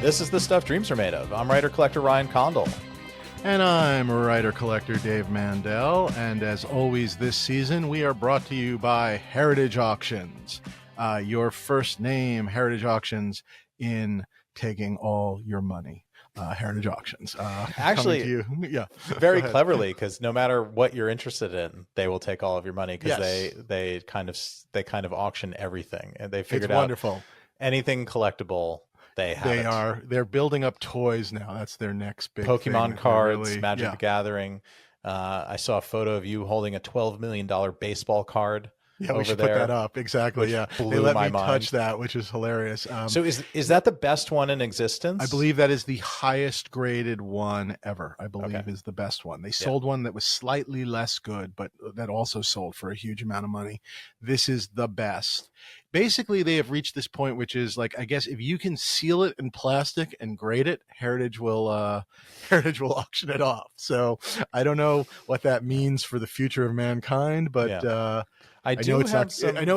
This is The Stuff Dreams Are Made Of. I'm writer-collector Ryan Condal. And I'm writer-collector Dave Mandel. And as always this season, we are brought to you by Heritage Auctions. Your first name, Heritage Auctions, in taking all your money. Heritage Auctions. Actually, to you. Yeah, very cleverly, because no matter what you're interested in, they will take all of your money, because they kind of auction everything, and they figured out wonderful. Anything collectible. They're building up toys now. That's their next big Pokemon thing. cards, Magic the Gathering. I saw a photo of you holding a $12 million baseball card. Yeah, we should put that up. Exactly. Yeah, they let me touch that, which is hilarious. So is that the best one in existence? I believe that is the highest graded one ever. I believe is the best one. They sold one that was slightly less good, but that also sold for a huge amount of money. This is the best. Basically, they have reached this point, which is like, I guess if you can seal it in plastic and grade it, Heritage will auction it off. So I don't know what that means for the future of mankind, but I know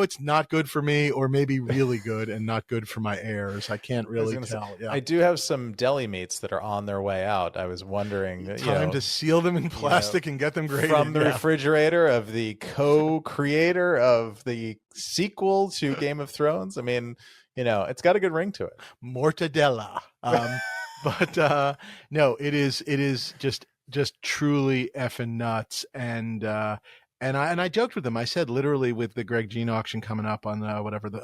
it's not good for me, or maybe really good and not good for my heirs. I can't really tell. I do have some deli meats that are on their way out. I was wondering, time to seal them in plastic and get them graded from the refrigerator of the co-creator of the sequel to Game of Thrones. I mean, it's got a good ring to it. Mortadella. But no, it is just truly effing nuts. And I joked with them. I said, literally, with the Greg Jean auction coming up on the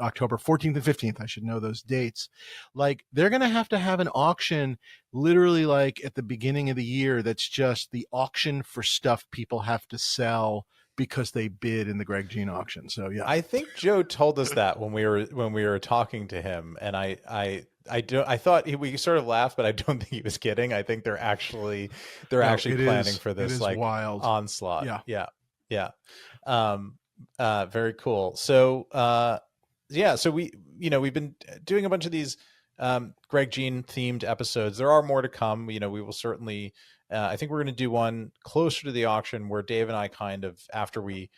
October 14th and 15th, I should know those dates. Like, they're going to have an auction literally like at the beginning of the year. That's just the auction for stuff people have to sell because they bid in the Greg Jean auction. So yeah, I think Joe told us that when we were talking to him, and I thought we sort of laughed, but I don't think he was kidding. I think they're actually planning for this like wild onslaught. Yeah. Very cool. So, so we've been doing a bunch of these, Greg Jean themed episodes. There are more to come. We will certainly, I think we're going to do one closer to the auction where Dave and I kind of, after we,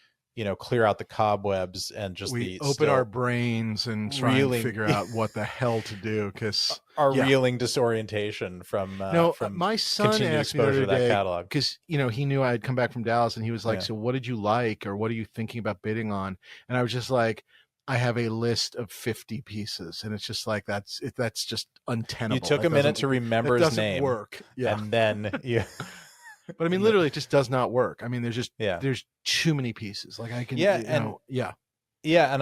clear out the cobwebs and just open our brains and try and figure out what the hell to do, because reeling disorientation from my son asked me the other day, because he knew I had come back from Dallas, and he was like, so what did you like, or what are you thinking about bidding on? And I was just like, I have a list of 50 pieces, and it's just like that's just untenable. You took a minute to remember his name. Work. Yeah. And then but I mean, literally, it just does not work. I mean, there's too many pieces. Like I can, and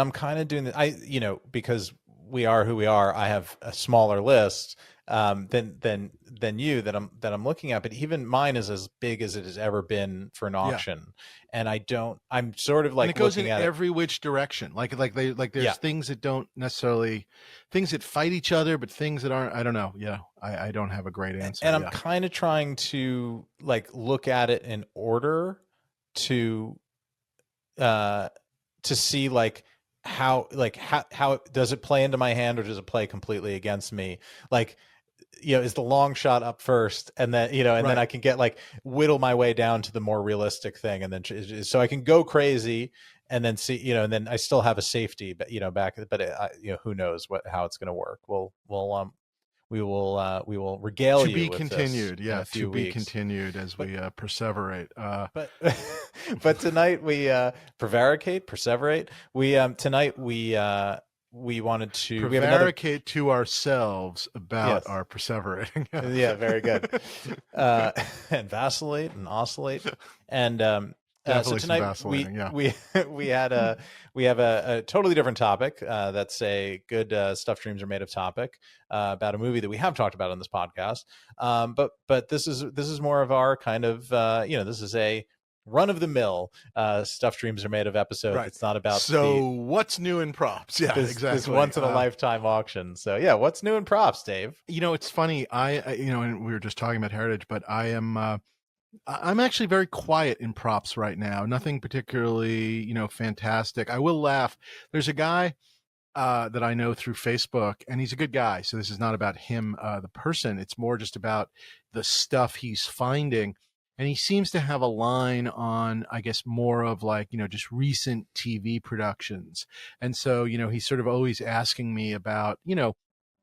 I'm kind of doing that. Because we are who we are, I have a smaller list than you that I'm looking at. But even mine is as big as it has ever been for an auction, and I'm sort of like, and it goes in every which direction. Like there's things that don't necessarily, things that fight each other, but things that aren't. I don't know. I don't have a great answer. And I'm kind of trying to like look at it in order to see like how does it play into my hand, or does it play completely against me? Like, is the long shot up first, and then then I can get like whittle my way down to the more realistic thing, and then so I can go crazy and then see, and then I still have a safety, but back, but who knows how it's going to work. We will regale you with continued. This yeah, to be continued as we perseverate. But tonight we perseverate. We wanted to prevaricate to ourselves about our perseverating. Yeah, very good. And vacillate and oscillate. And so tonight we have a totally different topic. That's a good Stuff Dreams Are Made Of topic about a movie that we have talked about on this podcast. But this is more of our kind of this is a run-of-the-mill Stuff Dreams Are Made Of episode. Right. It's not about what's new in props. Yeah, exactly. This once-in-a-lifetime auction. So what's new in props, Dave? It's funny. And we were just talking about Heritage, but I'm actually very quiet in props right now. Nothing particularly, fantastic. I will laugh. There's a guy that I know through Facebook, and he's a good guy. So this is not about him, the person. It's more just about the stuff he's finding. And he seems to have a line on, I guess, more of like, just recent TV productions. And so, he's sort of always asking me about,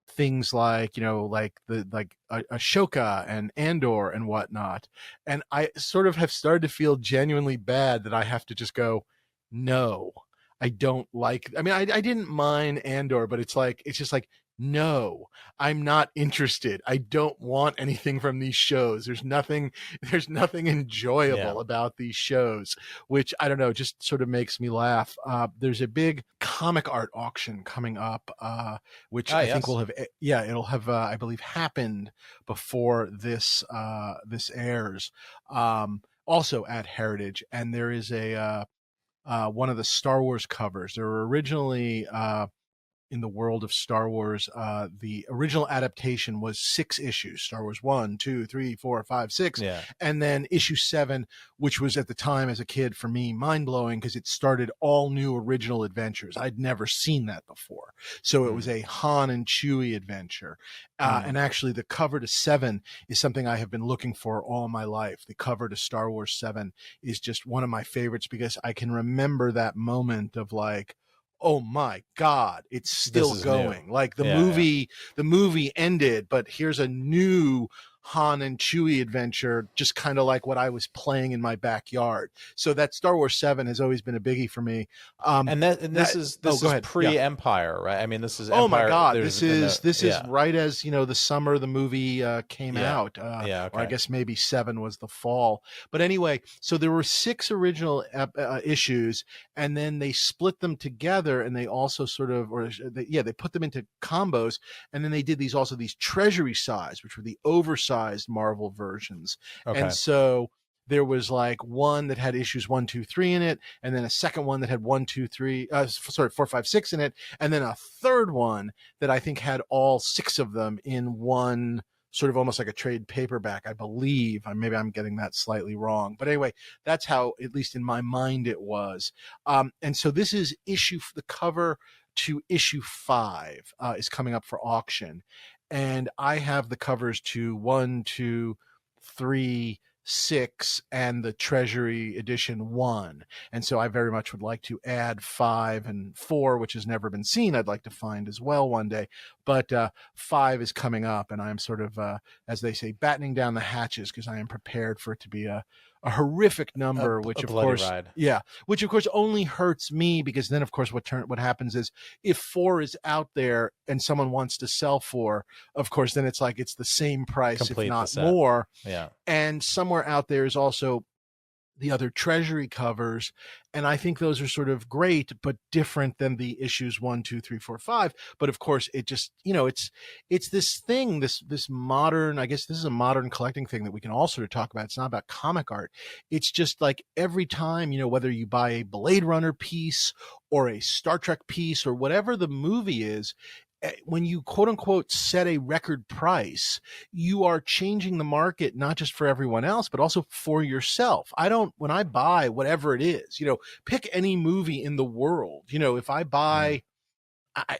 things like, like Ashoka and Andor and whatnot. And I sort of have started to feel genuinely bad that I have to just go, no, I don't like, I mean, I didn't mind Andor, but it's just like, no, I'm not interested. I don't want anything from these shows. There's nothing enjoyable about these shows, which I don't know, just sort of makes me laugh. There's a big comic art auction coming up, which I think will have, it'll have, I believe, happened before this airs. Also at Heritage, and there is one of the Star Wars covers. There were originally, in the world of Star Wars, the original adaptation was 6 issues: Star Wars 1, 2, 3, 4, 5, 6, and then issue 7, which was at the time as a kid for me mind-blowing because it started all new original adventures. I'd never seen that before, so it was a Han and Chewie adventure. And actually, the cover to 7 is something I have been looking for all my life. The cover to Star Wars 7 is just one of my favorites because I can remember that moment of like, oh my God, it's still going. New. Like the movie ended, but here's a new Han and Chewie adventure, just kind of like what I was playing in my backyard. So that Star Wars 7 has always been a biggie for me. This is pre-Empire, right? I mean, this is Empire. Oh my God, this is right as the summer the movie came out. Or I guess maybe 7 was the fall. But anyway, so there were 6 original issues, and then they split them together, and they also sort of, they put them into combos, and then they did these treasury size, which were the oversized Marvel versions. And so there was like one that had issues 1, 2, 3 in it, and then a second one that had 1, 2, 3, 4, 5, 6 in it, and then a third one that I think had all 6 of them in one, sort of almost like a trade paperback, I believe. Maybe I'm getting that slightly wrong, but anyway, that's how, at least in my mind, it was. And so this is the cover to issue 5 is coming up for auction. And I have the covers to 1, 2, 3, 6, and the Treasury Edition 1. And so I very much would like to add 5 and 4, which has never been seen. I'd like to find as well one day. But 5 is coming up, and I'm sort of, as they say, battening down the hatches because I am prepared for it to be a horrific number, which of course only hurts me, because then of course what happens is if 4 is out there and someone wants to sell 4, of course then it's like it's the same price, complete, if not more. And somewhere out there is also the other Treasury covers, and I think those are sort of great, but different than the issues 1, 2, 3, 4, 5. But of course, it just, it's this thing, this modern, I guess this is a modern collecting thing that we can all sort of talk about. It's not about comic art. It's just like every time, whether you buy a Blade Runner piece or a Star Trek piece or whatever the movie is, when you quote unquote set a record price, you are changing the market, not just for everyone else, but also for yourself. When I buy whatever it is, pick any movie in the world, if I buy,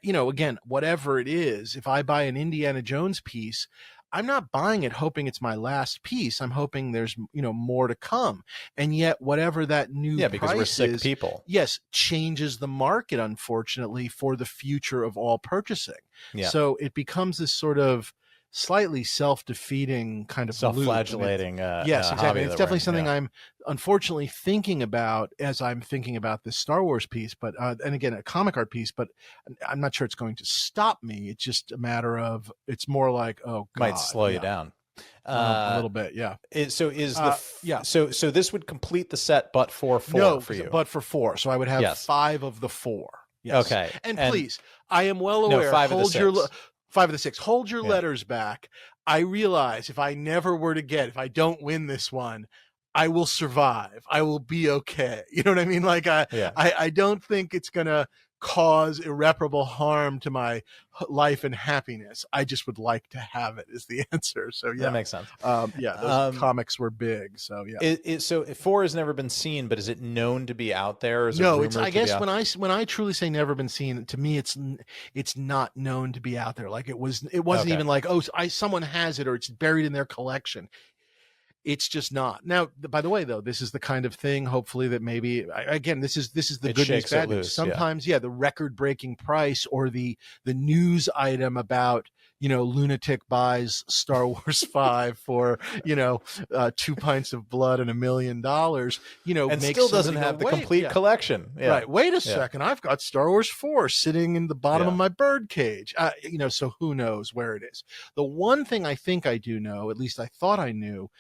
again, whatever it is, if I buy an Indiana Jones piece, I'm not buying it hoping it's my last piece. I'm hoping there's, more to come. And yet whatever that new because price we're sick is, people. Yes, changes the market, unfortunately, for the future of all purchasing. So it becomes this sort of slightly self-defeating kind of self-flagellating yes, exactly. It's definitely something I'm unfortunately thinking about as I'm thinking about this Star Wars piece, but and again, a comic art piece, but I'm not sure it's going to stop me. It's just a matter of, it's more like, oh God, might slow you down a little bit. So this would complete the set, but for 4 for you. But for 4. So I would have 5 of the 4. Yes. Okay. And please, I am well aware. 5 of the 6. 5 of the 6. Hold your letters back. I realize if I don't win this one, I will survive. I will be okay. You know what I mean? Like I don't think it's going to cause irreparable harm to my life and happiness. I just would like to have it, is the answer. So that makes sense. Those comics were big. So so 4 has never been seen, but is it known to be out there? No, it's, I guess when I truly say never been seen, to me it's not known to be out there. Like it wasn't even like, someone has it or it's buried in their collection. It's just not. Now, by the way, though, this is the kind of thing, hopefully, that maybe, again, this is the good news, bad news. Sometimes, the record-breaking price or the news item about lunatic buys Star Wars 5 for, 2 pints of blood and $1 million, and still doesn't have the complete collection. Yeah. Right. Wait a second. I've got Star Wars 4 sitting in the bottom of my bird cage. So who knows where it is? The one thing I think I do know, at least I thought I knew,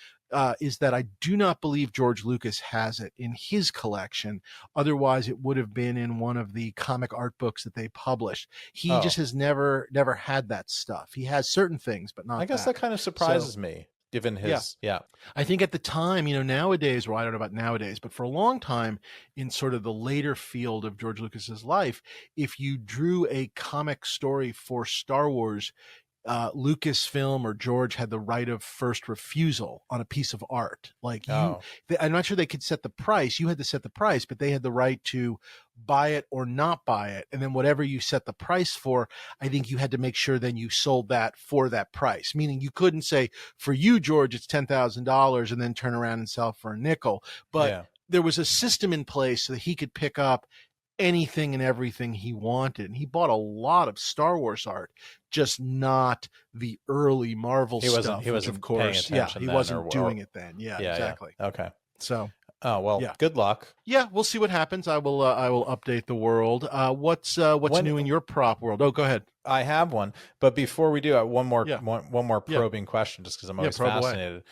is that I do not believe George Lucas has it in his collection. Otherwise, it would have been in one of the comic art books that they published. He just has never had that stuff. He has certain things, but not. I guess that kind of surprises me, given his. Yeah. I think at the time, nowadays, well, I don't know about nowadays, but for a long time in sort of the later field of George Lucas's life, if you drew a comic story for Star Wars, Lucasfilm or George had the right of first refusal on a piece of art. I'm not sure they could set the price. You had to set the price, but they had the right to buy it or not buy it. And then whatever you set the price for, I think you had to make sure then you sold that for that price. Meaning you couldn't say, for you, George, it's $10,000 and then turn around and sell for a nickel. But there was a system in place so that he could pick up anything and everything he wanted. And he bought a lot of Star Wars art, just not the early Marvel stuff. He wasn't, of course, he wasn't doing it then. Yeah, exactly. Yeah. Okay. So, good luck. Yeah, we'll see what happens. I will update the world. What's new in your prop world? Oh, go ahead. I have one, but before we do, one more probing question, just because I'm always fascinated.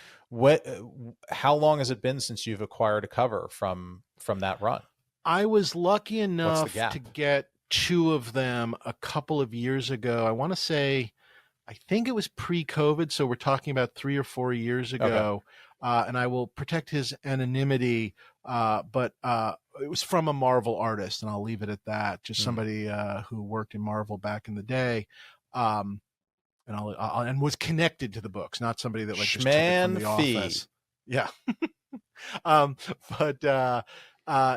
How long has it been since you've acquired a cover from that run? I was lucky enough to get 2 of them a couple of years ago. I want to say, I think it was pre-COVID, so we're talking about 3 or 4 years ago. Okay. And I will protect his anonymity, but it was from a Marvel artist, and I'll leave it at that. Just somebody who worked in Marvel back in the day, and was connected to the books, not somebody that just took it from the office. Yeah,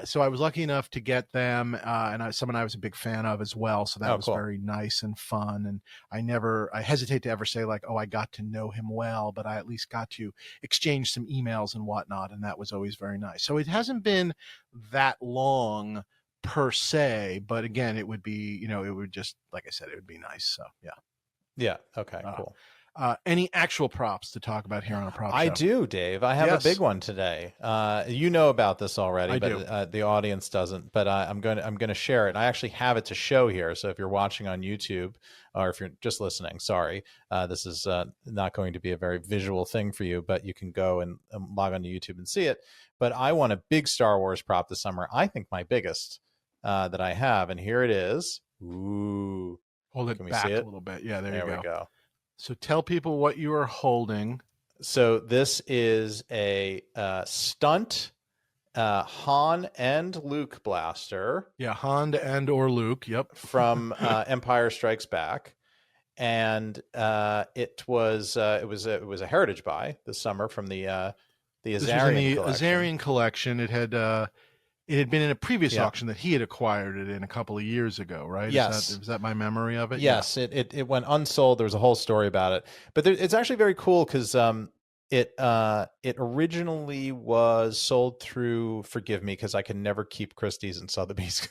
so I was lucky enough to get them, and someone I was a big fan of as well. So that was cool. Very nice and fun. And I hesitate to ever say I got to know him well, but I at least got to exchange some emails and whatnot. And that was always very nice. So it hasn't been that long per se, but again, it would be, it would just, like I said, it would be nice. So yeah. Yeah. Okay, cool. Any actual props to talk about here on a prop show? I do, Dave. I have a big one today. You know about this already, but the audience doesn't. But I'm going to share it. I actually have it to show here. So if you're watching on YouTube, or if you're just listening, sorry, this is not going to be a very visual thing for you. But you can go and log on to YouTube and see it. But I want a big Star Wars prop this summer. I think my biggest that I have, and here it is. Ooh, hold it back a little bit. Yeah, there we go. So tell people what you are holding. So this is a stunt Han and Luke blaster. Yeah, Han and or Luke. Yep. From Empire Strikes Back, and it was a heritage buy this summer from the Azarian collection. Azarian collection. It had been in a previous auction that he had acquired it in a couple of years ago, right? Yes. Is that my memory of it? Yes, it went unsold. There was a whole story about it. But it's actually very cool because it originally was sold through, forgive me, because I can never keep Christie's and Sotheby's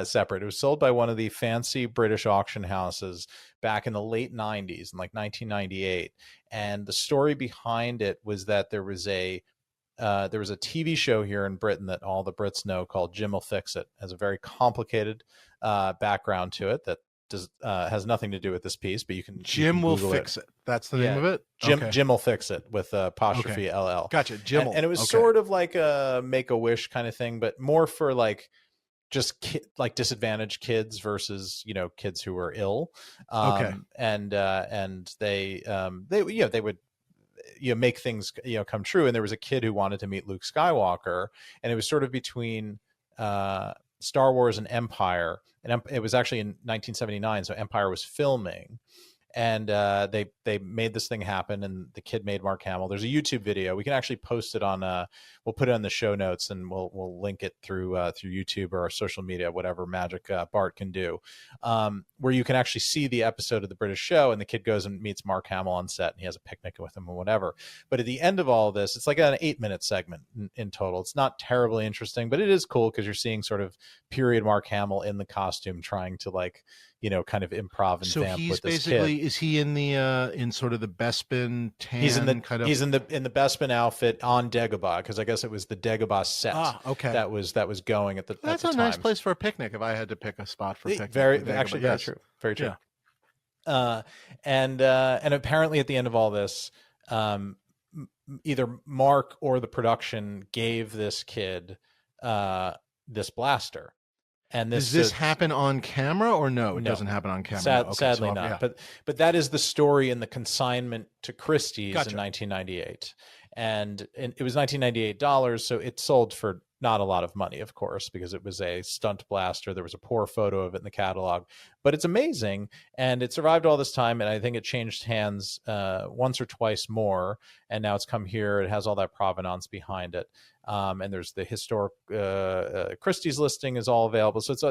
separate. It was sold by one of the fancy British auction houses back in the late 90s, in 1998. And the story behind it was that there was a TV show here in Britain that all the Brits know called Jim Will Fix It. It has a very complicated background to it that has nothing to do with this piece, but you can Jim Will Fix It. That's the name of it? Jim Will Fix It with apostrophe LL. Gotcha. Jim and it was sort of like a Make-A-Wish kind of thing, but more for just disadvantaged kids versus kids who were ill. And they would make things come true. And there was a kid who wanted to meet Luke Skywalker, and it was sort of between Star Wars and Empire, and it was actually in 1979, so Empire was filming, and they made this thing happen, and the kid made Mark Hamill. There's a YouTube video. We can actually post it on we'll put it on the show notes, and we'll link it through YouTube or our social media, whatever magic Bart can do, where you can actually see the episode of the British show, and the kid goes and meets Mark Hamill on set, and he has a picnic with him or whatever. But at the end of all this, it's like an 8-minute segment in total. It's not terribly interesting, but it is cool because you're seeing sort of period Mark Hamill in the costume trying to kind of improv and so vamp he's with this basically kid. Is he in the in sort of the Bespin tan He's in the kind of he's in the Bespin outfit on Dagobah, because I guess it was the Dagobah set okay. that was going at the That's at the a time. nice place for a picnic if I had to pick a spot for a picnic. Very true. Very true. Yeah. And apparently at the end of all this, either Mark or the production gave this kid this blaster. And does this happen on camera or no? It doesn't happen on camera. Sadly not. Yeah. But that is the story in the consignment to Christie's Gotcha. in 1998. And it was $1998, so it sold for not a lot of money, of course, because it was a stunt blaster. There was a poor photo of it in the catalog, but it's amazing, and it survived all this time. And I think it changed hands once or twice more, and now it's come here. It has all that provenance behind it, and there's the historic Christie's listing is all available. So it's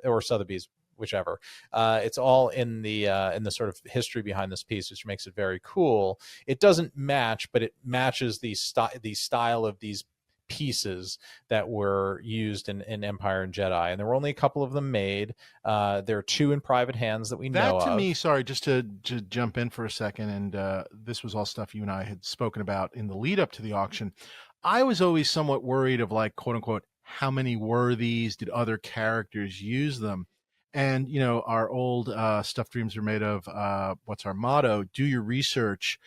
or Sotheby's, whichever. It's all in the sort of history behind this piece, which makes it very cool. It doesn't match, but it matches the style of these pieces that were used in Empire and Jedi, and there were only a couple of them made. There are 2 in private hands that we know of. That to me, sorry, just to jump in for a second, and this was all stuff you and I had spoken about in the lead up to the auction. I was always somewhat worried of, like, quote unquote, how many were these? Did other characters use them? And, our old Stuff Dreams Are Made Of, what's our motto? Do your research.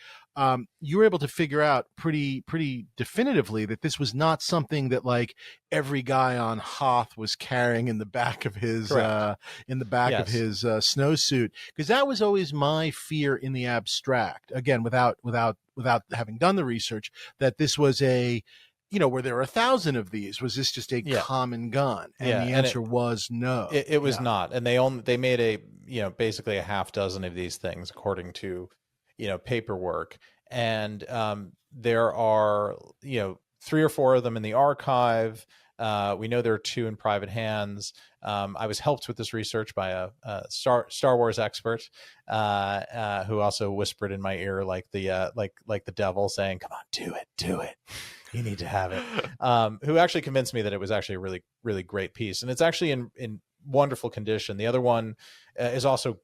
You were able to figure out pretty definitively that this was not something that, like, every guy on Hoth was carrying in the back of his of his snowsuit, because that was always my fear in the abstract. Again, without having done the research, that this was a where there are 1,000 of these. Was this just a common gun? And the answer was no. It was not. And they made basically a half dozen of these things according to paperwork. And there are 3 or 4 of them in the archive. We know there are 2 in private hands. I was helped with this research by a Star Wars expert who also whispered in my ear like the devil, saying, "Come on, do it. You need to have it." Who actually convinced me that it was actually a really, really great piece, and it's actually in wonderful condition. The other one is also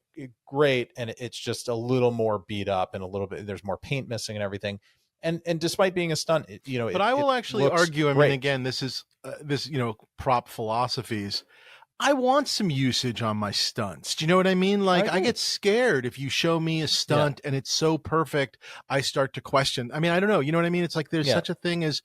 great, and it's just a little more beat up and a little bit. There's more paint missing and everything. And despite being a stunt, but I will actually argue. I mean, again, this is prop philosophies. I want some usage on my stunts. Do you know what I mean? Like, I get scared if you show me a stunt and it's so perfect, I start to question. I mean, I don't know. You know what I mean? It's like there's such a thing as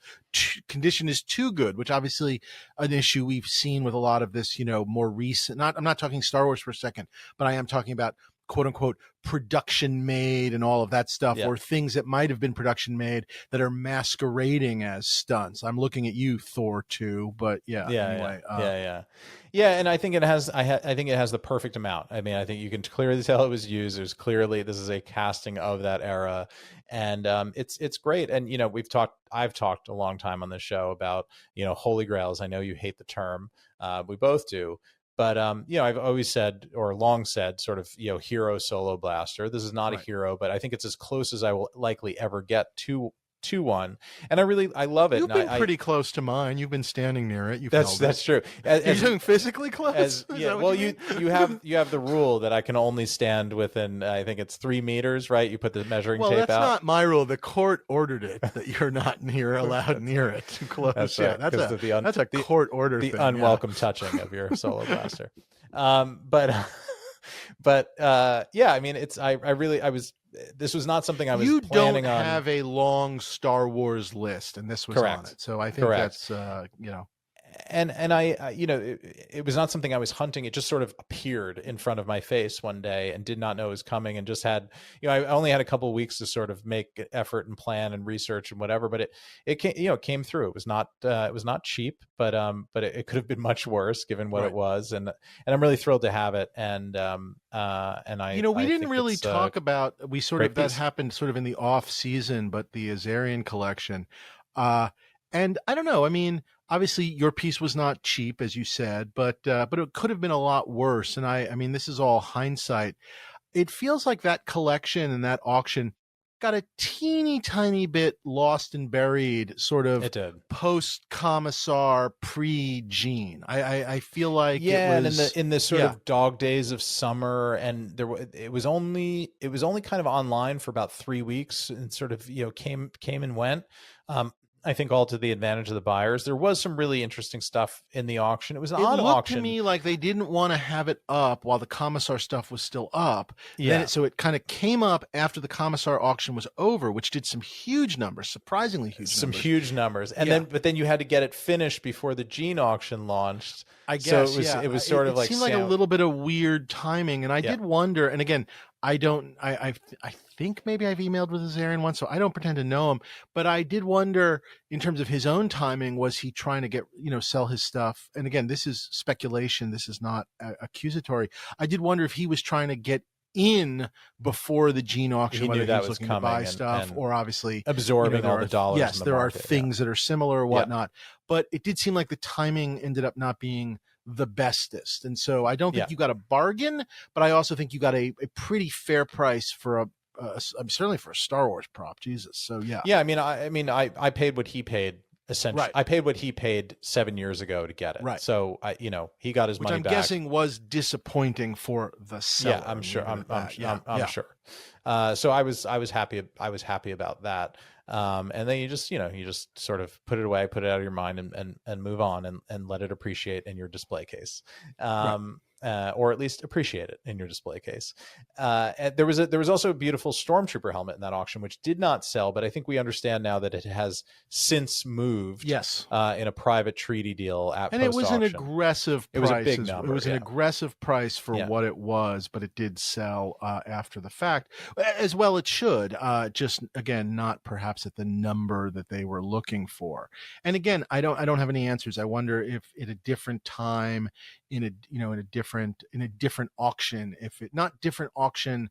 condition is too good, which obviously an issue we've seen with a lot of this, more recent. I'm not talking Star Wars for a second, but I am talking about quote unquote production made and all of that stuff, or things that might have been production made that are masquerading as stunts. I'm looking at you, Thor 2, but anyway. And I think it has. I think it has the perfect amount. I mean, I think you can clearly tell it was used. There's clearly this is a casting of that era, and it's great. And I've talked a long time on this show about holy grails. I know you hate the term. We both do. But, I've always said, or long said, sort of, hero solo blaster. This is not a hero, but I think it's as close as I will likely ever get to one. And I love it. You've been pretty close to mine. You've been standing near it. That's true. You're doing physically close? Well, you have the rule that I can only stand within, I think it's 3 meters, right? You put the measuring tape out. Well, that's not my rule. The court ordered it that you're not allowed near it too close. That's right. That's a court order the thing. The unwelcome touching of your solo blaster. But I mean, this was not something I was planning on. You don't have a long Star Wars list, and this was on it. So I think that's, And it was not something I was hunting. It just sort of appeared in front of my face one day and did not know it was coming, and just had, I only had a couple of weeks to sort of make effort and plan and research and whatever, but it came through. It was not cheap, but it could have been much worse given what it was. And I'm really thrilled to have it. And we didn't really talk about, that happened sort of in the off season, but the Azarian collection, and I don't know. I mean, obviously your piece was not cheap, as you said, but it could have been a lot worse. And I mean, this is all hindsight. It feels like that collection and that auction got a teeny tiny bit lost and buried, sort of post Commissar, pre Gene. I feel like it was, and in the sort of dog days of summer, and it was only kind of online for about 3 weeks, and sort of came and went. I think all to the advantage of the buyers. There was some really interesting stuff in the auction. It was an odd auction. It looked to me like they didn't want to have it up while the Commissar stuff was still up. Yeah. So it kind of came up after the Commissar auction was over, which did some huge numbers, surprisingly huge numbers. Some huge numbers. And then you had to get it finished before the Gene auction launched. I guess, so it was sort of like... It seemed like a little bit of weird timing. And I did wonder, and again, I think maybe I've emailed with Azarian once, so I don't pretend to know him, but I did wonder in terms of his own timing, was he trying to get, sell his stuff? And again, this is speculation. This is not accusatory. I did wonder if he was trying to get in before the Gene auction, whether he was looking to buy stuff or obviously absorbing all the dollars. Yes, in the there market, are things that are similar or whatnot, but it did seem like the timing ended up not being the bestest. And so I don't think you got a bargain, but I also think you got a pretty fair price for certainly for a Star Wars prop. Jesus. So I paid what he paid. Essentially, I paid what he paid 7 years ago to get it. Right. So he got his money back. Which I'm guessing was disappointing for the seller. Yeah, I'm sure. I'm sure. So I was happy. I was happy about that. And then you just sort of put it away, put it out of your mind, and move on, and let it appreciate in your display case. Or at least appreciate it in your display case. And there was also a beautiful Stormtrooper helmet in that auction, which did not sell, but I think we understand now that it has since moved. Yes. In a private treaty deal at and post-auction. It was an aggressive price. It was a big number. It was an aggressive price for what it was, but it did sell after the fact, as well it should. Just again, not perhaps at the number that they were looking for. And again, I don't have any answers. I wonder if at a different time, in a different auction, if it not different auction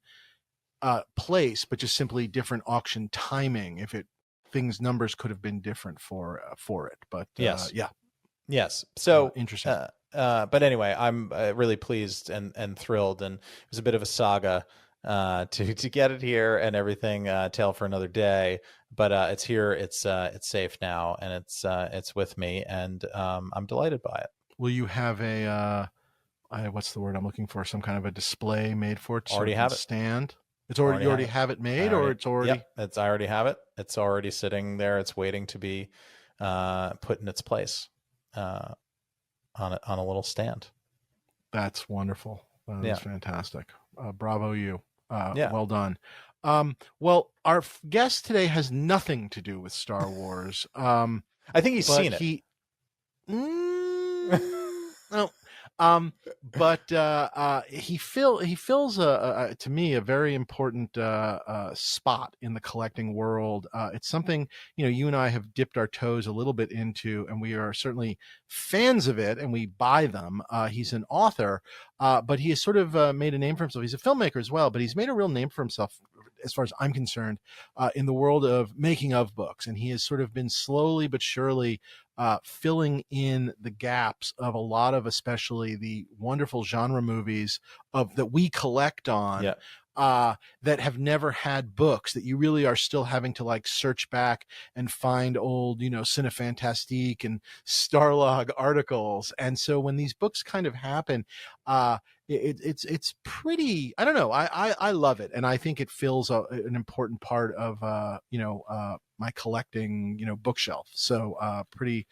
place, but just simply different auction timing, if numbers could have been different for it. But yes. So interesting. But anyway, I'm really pleased and thrilled, and it was a bit of a saga to get it here and everything. Tale for another day, but it's here. It's safe now, and it's with me, and I'm delighted by it. Will you have what's the word I'm looking for? Some kind of a display made for it? Already have it. Stand. It's already. You already have it made, or it's already. Yep, I already have it. It's already sitting there. It's waiting to be put in its place on a little stand. That's wonderful. That's fantastic. Bravo you. Well done. Well, our guest today has nothing to do with Star Wars. I think he's seen it. No. But he fills to me a very important spot in the collecting world. It's something you and I have dipped our toes a little bit into, and we are certainly fans of it, and we buy them. He's an author, but he has sort of made a name for himself. He's a filmmaker as well, but he's made a real name for himself, as far as I'm concerned, in the world of making of books, and he has sort of been slowly but surely filling in the gaps of a lot of, especially the wonderful genre movies that we collect on, that have never had books, that you really are still having to search back and find old, Cinefantastique and Starlog articles. And so when these books kind of happen, it's pretty, I don't know. I love it. And I think it fills an important part of, my collecting, bookshelf. So, pretty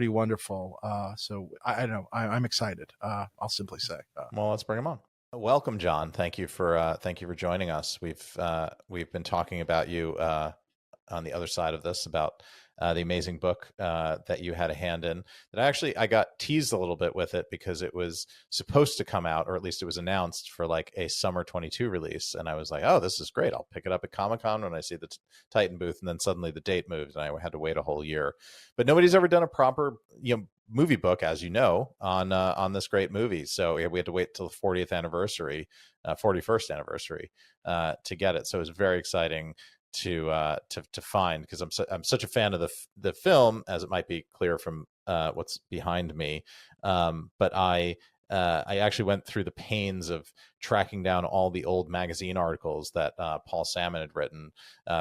wonderful. So I don't know. I'm excited. I'll simply say, well, let's bring him on. Welcome, John. Thank you for joining us. We've been talking about you on the other side of this, about the amazing book that you had a hand in, that I got teased a little bit with it, because it was supposed to come out, or at least it was announced for a summer 22 release. And I was like, oh, this is great. I'll pick it up at Comic-Con when I see the Titan booth. And then suddenly the date moved and I had to wait a whole year. But nobody's ever done a proper, movie book, as you know, on this great movie. So we had to wait till the 41st anniversary to get it. So it was very exciting to find, because I'm such a fan of the film, as it might be clear from what's behind me. But I I actually went through the pains of tracking down all the old magazine articles that Paul Salmon had written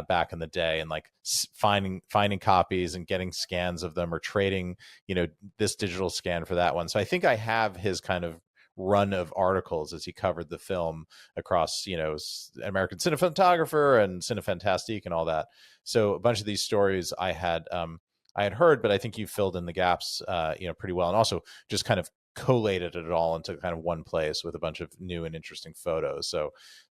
back in the day, and like finding copies and getting scans of them, or trading, this digital scan for that one. So I think I have his kind of run of articles as he covered the film across, American Cinephotographer and Cinefantastique and all that. So a bunch of these stories I had heard, but I think you filled in the gaps, pretty well, and also just kind of collated it all into kind of one place with a bunch of new and interesting photos.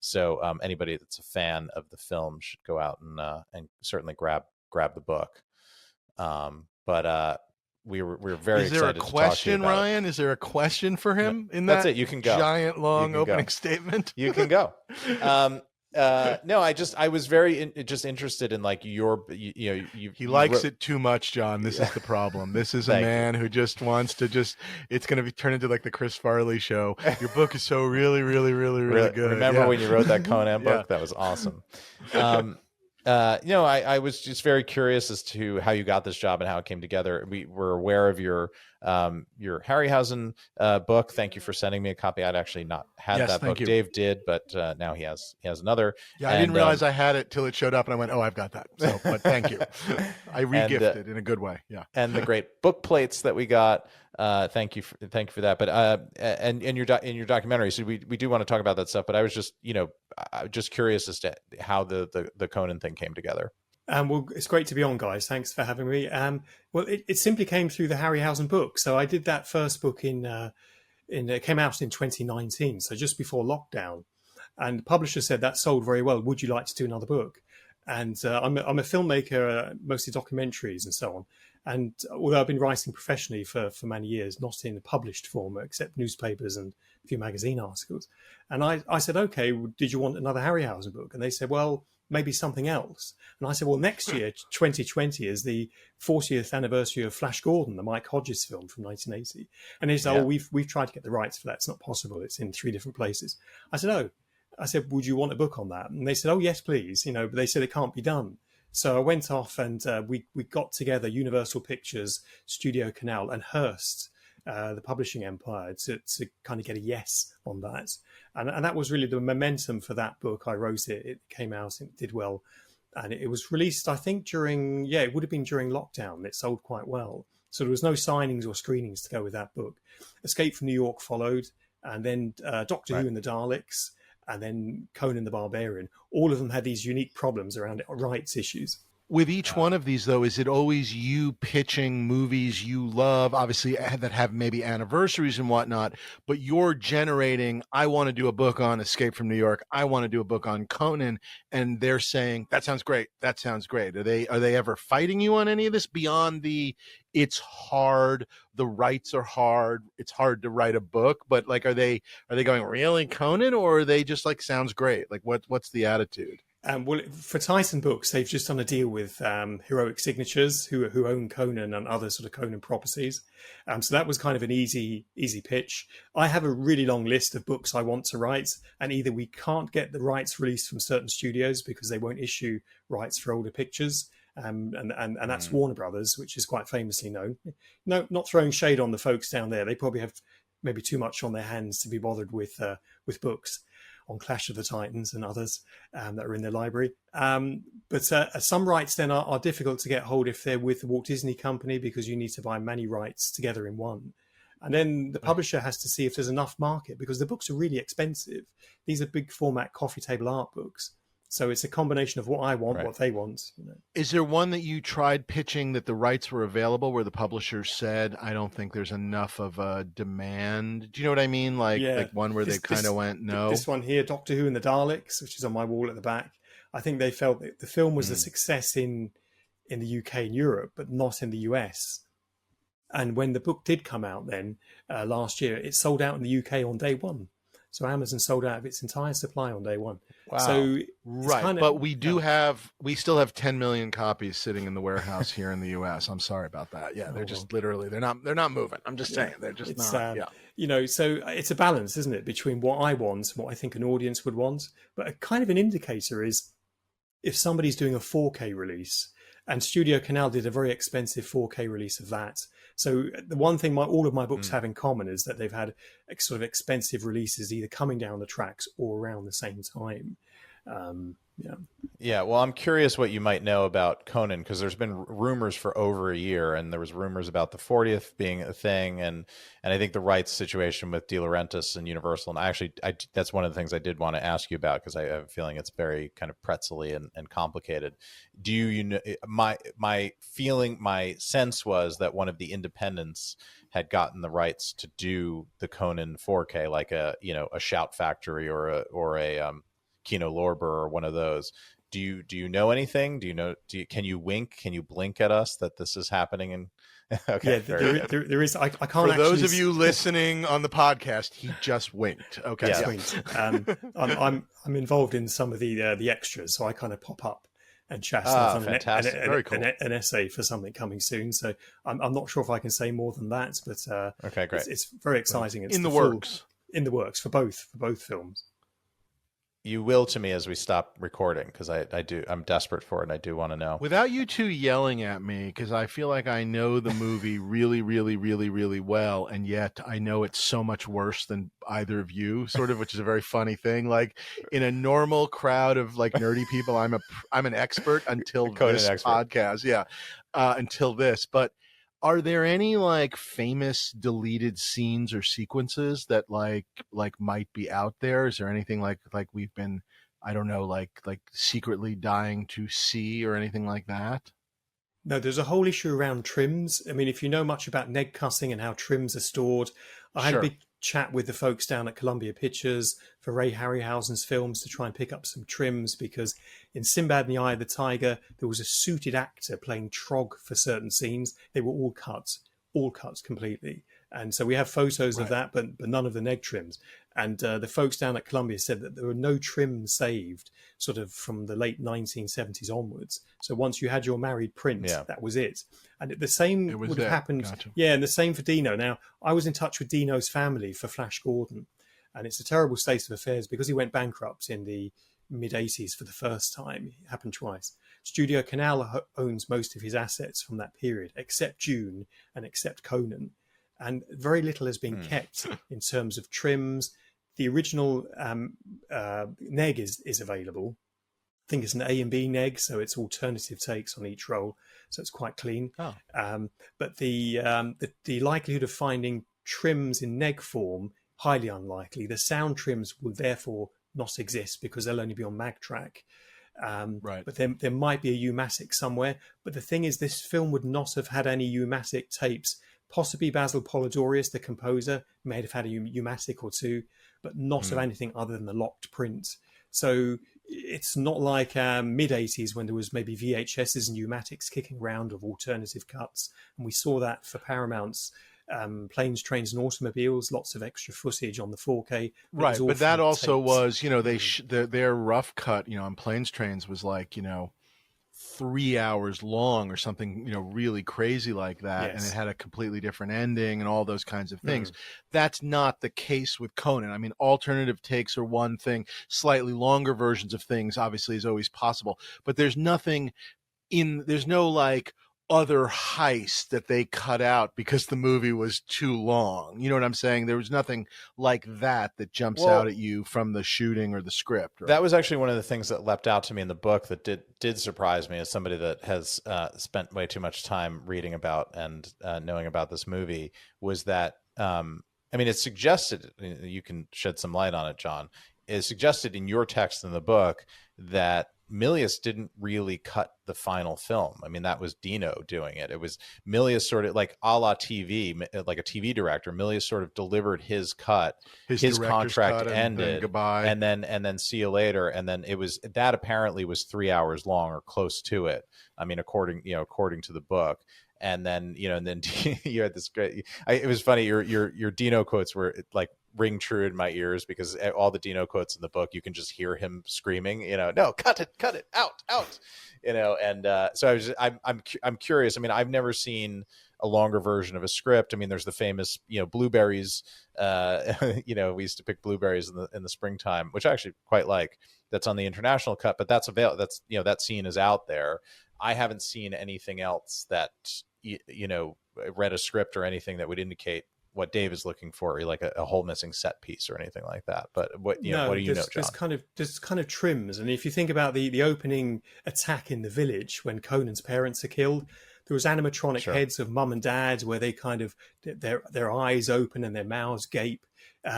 So anybody that's a fan of the film should go out and certainly grab the book. But we were very excited to talk to you about it. Is there a question, Ryan? Is there a question for him in that? That's it. You can go. Giant long opening statement. You can go. No, I was very interested in like your, he likes it too much, John. This is the problem. This is a man who just wants to it's going to be turned into like the Chris Farley show. Your book is so really, really, really, really good. Remember when you wrote that Conan book? That was awesome. I was just very curious as to how you got this job and how it came together. We were aware of your Harryhausen book. Thank you for sending me a copy. I'd actually not had that book. Dave did, but now he has another. Yeah, I didn't realize I had it till it showed up, and I went, "Oh, I've got that." So, but thank you. I re-gifted in a good way. Yeah, and the great book plates that we got. Thank you for that. But and in your documentary, so we do want to talk about that stuff. But I was just curious as to how the Conan thing came together. Well, it's great to be on, guys. Thanks for having me. Well, it simply came through the Harryhausen book. So I did that first book it came out in 2019, so just before lockdown. And the publisher said that sold very well. Would you like to do another book? And I'm a filmmaker, mostly documentaries and so on. And although I've been writing professionally for many years, not in published form, except newspapers and a few magazine articles. And I said, okay, did you want another Harryhausen book? And they said, well, maybe something else. And I said, well, next year, 2020, is the 40th anniversary of Flash Gordon, the Mike Hodges film from 1980. And they said, oh, we've tried to get the rights for that. It's not possible. It's in 3 different places. I said, oh. I said, would you want a book on that? And they said, oh, yes, please. But they said it can't be done. So I went off and we got together Universal Pictures, Studio Canal and Hearst, the publishing empire, to kind of get a yes on that. And that was really the momentum for that book. I wrote it, it came out, it did well. And it was released, I think, it would have been during lockdown. It sold quite well. So there was no signings or screenings to go with that book. Escape from New York followed, and then Doctor Who and the Daleks, and then Conan the Barbarian. All of them had these unique problems around rights issues. With each one of these, though, is it always you pitching movies you love, obviously that have maybe anniversaries and whatnot, but you're generating, I want to do a book on Escape from New York, I want to do a book on Conan, and they're saying, that sounds great, that sounds great. Are they ever fighting you on any of this beyond it's hard, the rights are hard, it's hard to write a book, but like, are they going, really, Conan, or are they just like, sounds great? Like, what's the attitude? Well, for Titan Books, they've just done a deal with Heroic Signatures, who own Conan and other sort of Conan properties. So that was kind of an easy pitch. I have a really long list of books I want to write, and either we can't get the rights released from certain studios because they won't issue rights for older pictures, and that's Warner Brothers, which is quite famously known. No, not throwing shade on the folks down there. They probably have maybe too much on their hands to be bothered with books on Clash of the Titans and others that are in their library. But some rights then are difficult to get hold if they're with the Walt Disney Company, because you need to buy many rights together in one. And then the publisher has to see if there's enough market, because the books are really expensive. These are big format coffee table art books. So it's a combination of what I want, what they want. Is there one that you tried pitching that the rights were available where the publisher said, I don't think there's enough of a demand? Do you know what I mean? Like one where they kind of went, no. This one here, Doctor Who and the Daleks, which is on my wall at the back. I think they felt that the film was a success in the UK and Europe, but not in the US. And when the book did come out then last year, it sold out in the UK on day one. So Amazon sold out of its entire supply on day one. Wow. So right. But we still have 10 million copies sitting in the warehouse here in the US. I'm sorry about that. Yeah. They're just literally, they're not moving. I'm just saying they're just not. So it's a balance, isn't it? Between what I want and what I think an audience would want. But a kind of an indicator is if somebody's doing a 4K release And Studio Canal did a very expensive 4K release of that. So the one thing all of my books have in common is that they've had sort of expensive releases either coming down the tracks or around the same time. Yeah. Well, I'm curious what you might know about Conan, because there's been rumors for over a year, and there was rumors about the 40th being a thing, and I think the rights situation with DeLaurentis and Universal. And that's one of the things I did want to ask you about, because I have a feeling it's very kind of pretzel-y and complicated. Do you know, my sense was that one of the independents had gotten the rights to do the Conan 4K, like a Shout Factory or a Kino Lorber or one of those. Do you know anything? Can you wink? Can you blink at us that this is happening? And okay, there is. I can't. For those of you listening on the podcast, he just winked. Okay, yeah. Winked. I'm involved in some of the extras, so I kind of pop up and chat. Fantastic! Very cool. An essay for something coming soon. So I'm not sure if I can say more than that, but okay, great. It's very exciting. It's in the works for both films. You will to me as we stop recording, because I'm desperate for it and I do want to know. Without you two yelling at me, because I feel like I know the movie really, really, really, really well, and yet I know it's so much worse than either of you, sort of, which is a very funny thing. Like in a normal crowd of like nerdy people, I'm an expert until this podcast. Yeah, until this, but. Are there any like famous deleted scenes or sequences that like might be out there? Is there anything like we've been, I don't know, like secretly dying to see or anything like that? No, there's a whole issue around trims. I mean, if you know much about neg cussing and how trims are stored, I had a big chat with the folks down at Columbia Pictures for Ray Harryhausen's films to try and pick up some trims, because in Sinbad and the Eye of the Tiger, there was a suited actor playing Trog for certain scenes. They were all cut completely. And so we have photos of that, but none of the neg trims. And the folks down at Columbia said that there were no trims saved sort of from the late 1970s onwards. So once you had your married print, that was it. And the same would have happened. Gotcha. Yeah, and the same for Dino. Now, I was in touch with Dino's family for Flash Gordon, and it's a terrible state of affairs because he went bankrupt in the mid-80s for the first time. It happened twice. Studio Canal owns most of his assets from that period, except June and except Conan. And very little has been kept in terms of trims. The original neg is available. I think it's an A and B neg, so it's alternative takes on each roll, so it's quite clean. But the likelihood of finding trims in neg form, highly unlikely. The sound trims will therefore not exist because they'll only be on mag track. But there might be a U-matic somewhere. But the thing is, this film would not have had any U-matic tapes. Possibly Basil Polidorius, the composer, may have had a U-matic or two, but not of anything other than the locked print. So it's not like mid-80s when there was maybe VHSs and U-matics kicking around of alternative cuts. And we saw that for Paramount's Planes, Trains and Automobiles, lots of extra footage on the 4K. But that also was, their rough cut, on Planes, Trains was like, 3 hours long or something, really crazy like that. Yes. And it had a completely different ending and all those kinds of things. That's not the case with Conan. I mean, alternative takes are one thing, slightly longer versions of things obviously is always possible, but there's no like other heist that they cut out because the movie was too long. You know what I'm saying? There was nothing like that jumps out at you from the shooting or the script. Right? That was actually one of the things that leapt out to me in the book that did surprise me as somebody that has spent way too much time reading about and knowing about this movie, was that, it's suggested, you can shed some light on it, John, is suggested in your text in the book that Milius didn't really cut the final film. I mean, that was Dino doing it. It was Milius sort of like a la TV, like a TV director. Milius sort of delivered his cut. His contract ended, goodbye, and then see you later. And then that apparently was 3 hours long or close to it. I mean, according to the book. And then you had this great. It was funny. Your Dino quotes were like ring true in my ears, because all the Dino quotes in the book, you can just hear him screaming, no, cut it, out, and so I'm curious. I mean, I've never seen a longer version of a script. I mean, there's the famous, blueberries, we used to pick blueberries in the springtime, which I actually quite like. That's on the international cut, but that's that scene is out there. I haven't seen anything else that, you know, read a script or anything that would indicate what Dave is looking for, like a whole missing set piece or anything like that. But what, you know, what do you know, John? There's kind of trims. And if you think about the opening attack in the village when Conan's parents are killed, there was animatronic heads of mum and dad where they kind of, their eyes open and their mouths gape.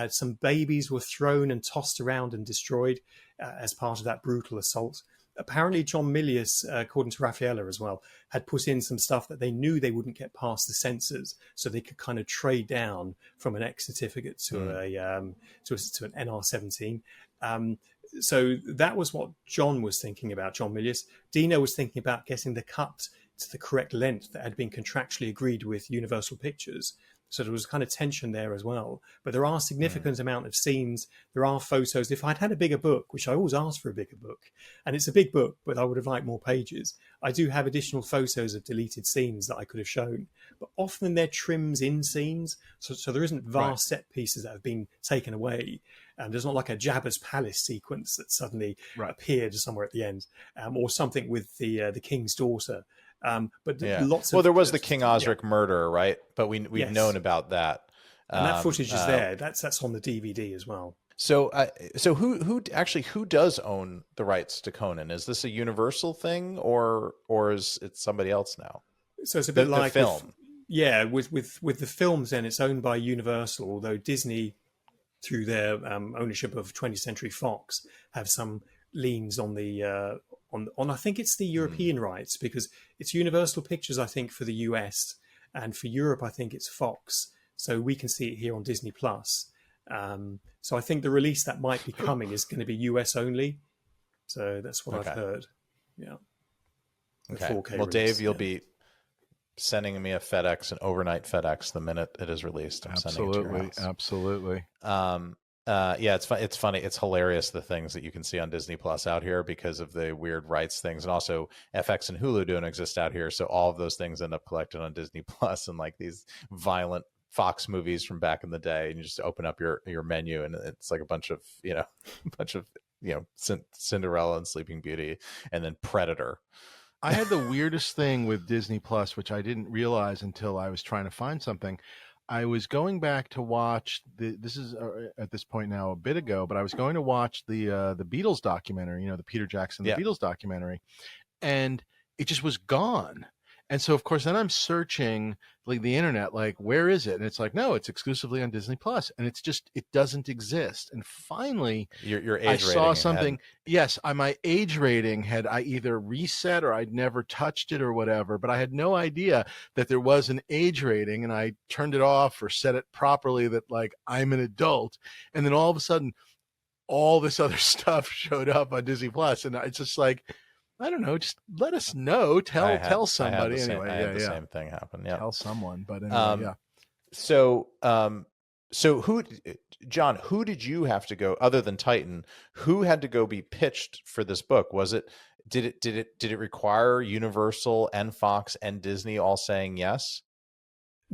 Some babies were thrown and tossed around and destroyed as part of that brutal assault. Apparently, John Milius, according to Raffaella as well, had put in some stuff that they knew they wouldn't get past the censors, so they could kind of trade down from an X certificate to an NR17. So that was what John was thinking about, John Milius. Dino was thinking about getting the cut to the correct length that had been contractually agreed with Universal Pictures. So there was kind of tension there as well. But there are significant amount of scenes. There are photos. If I'd had a bigger book, which I always ask for a bigger book, and it's a big book, but I would have liked more pages, I do have additional photos of deleted scenes that I could have shown. But often they're trims in scenes. So there isn't vast set pieces that have been taken away. There's not like a Jabba's palace sequence that suddenly appeared somewhere at the end, or something with the king's daughter. But lots of... Well, there was the King Osric murder, right? But we've known about that. And that footage is there. That's on the DVD as well. So who does own the rights to Conan? Is this a Universal thing, or is it somebody else now? So it's a bit like the film. With the films, then it's owned by Universal, although Disney, through their ownership of 20th Century Fox, have some liens on the on I think it's the European rights, because it's Universal Pictures, I think, for the US, and for Europe I think it's Fox, so we can see it here on Disney Plus. So I think the release that might be coming is going to be US only, so that's what I've heard. Okay. Well, Dave, you'll be sending me a FedEx, an overnight FedEx, the minute it is released. I'm sending it to your house. Absolutely. It's funny. It's hilarious, the things that you can see on Disney Plus out here because of the weird rights things. And also FX and Hulu don't exist out here. So all of those things end up collected on Disney Plus, and like these violent Fox movies from back in the day. And you just open up your menu and it's like a bunch of Cinderella and Sleeping Beauty, and then Predator. I had the weirdest thing with Disney Plus, which I didn't realize until I was trying to find something. I was going back to watch this is at this point now a bit ago, but I was going to watch the Beatles documentary, the Peter Jackson, the Beatles documentary, and it just was gone. And so, of course, then I'm searching like the internet, like, where is it? And it's like, no, it's exclusively on Disney Plus, and it doesn't exist. And finally, your age I rating saw something. Yes, my age rating had I either reset or I'd never touched it or whatever, but I had no idea that there was an age rating, and I turned it off or set it properly that like I'm an adult, and then all of a sudden, all this other stuff showed up on Disney Plus, and it's just like, I don't know. Just let us know. Tell somebody. Anyway, I had the same thing happen. Yeah, tell someone. But anyway, So John, who did you have to go, other than Titan? Who had to go be pitched for this book? Did it require Universal and Fox and Disney all saying yes?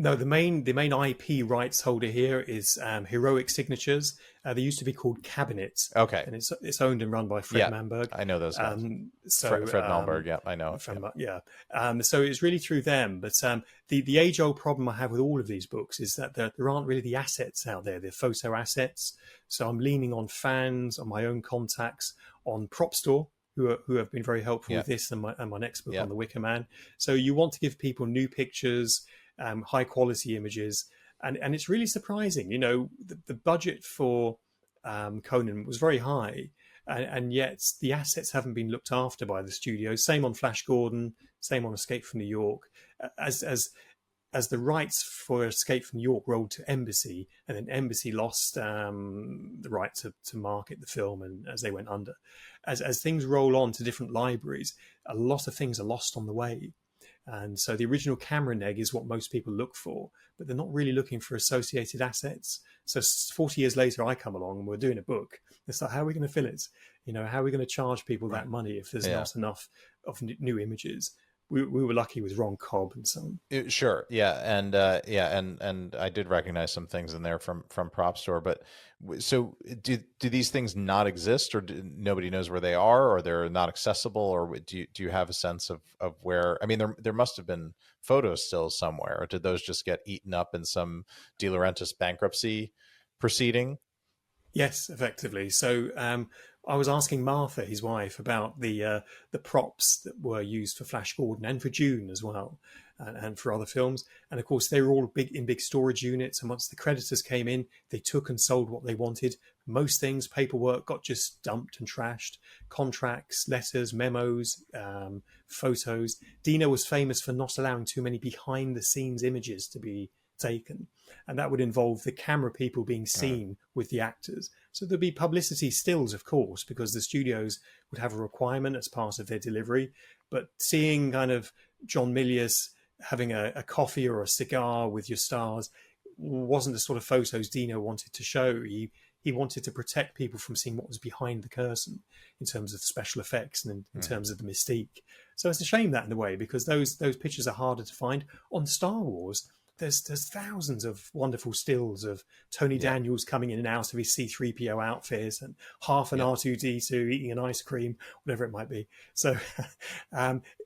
No, the main IP rights holder here is Heroic Signatures. They used to be called Cabinet. Okay, and it's owned and run by Fred Manberg. I know those guys. Fred Manberg. Yeah, I know. So it's really through them. But the age-old problem I have with all of these books is that there aren't really the assets out there, the photo assets. So I'm leaning on fans, on my own contacts, on Prop Store, who have been very helpful with this and my next book on the Wicker Man. So you want to give people new pictures, high quality images, and it's really surprising. The budget for Conan was very high, and yet the assets haven't been looked after by the studio. Same on Flash Gordon, same on Escape from New York. As the rights for Escape from New York rolled to Embassy, and then Embassy lost the right to market the film, and as they went under, as things roll on to different libraries, a lot of things are lost on the way. And so the original camera neg is what most people look for, but they're not really looking for associated assets. So 40 years later, I come along and we're doing a book. It's like, how are we going to fill it? How are we going to charge people that money if there's not enough of new images? we were lucky with Ron Cobb and so on. Sure, yeah, and I did recognize some things in there from Prop Store. But so do these things not exist, or nobody knows where they are, or they're not accessible, or do you have a sense of where? I mean, there must have been photos still somewhere, or did those just get eaten up in some DeLaurentis bankruptcy proceeding? Yes, effectively. So I was asking Martha, his wife, about the props that were used for Flash Gordon and for Dune as well, and for other films. And of course, they were all big storage units. And once the creditors came in, they took and sold what they wanted. Most things, paperwork, got just dumped and trashed. Contracts, letters, memos, photos. Dino was famous for not allowing too many behind-the-scenes images to be taken, and that would involve the camera people being seen with the actors. So there'd be publicity stills, of course, because the studios would have a requirement as part of their delivery. But seeing kind of John Milius having a coffee or a cigar with your stars wasn't the sort of photos Dino wanted to show. He wanted to protect people from seeing what was behind the curtain in terms of special effects and in terms of the mystique. So it's a shame that in a way, because those pictures are harder to find. On Star Wars, there's thousands of wonderful stills of Tony Daniels coming in and out of his C-3PO outfit, and half an R2-D2 eating an ice cream, whatever it might be. So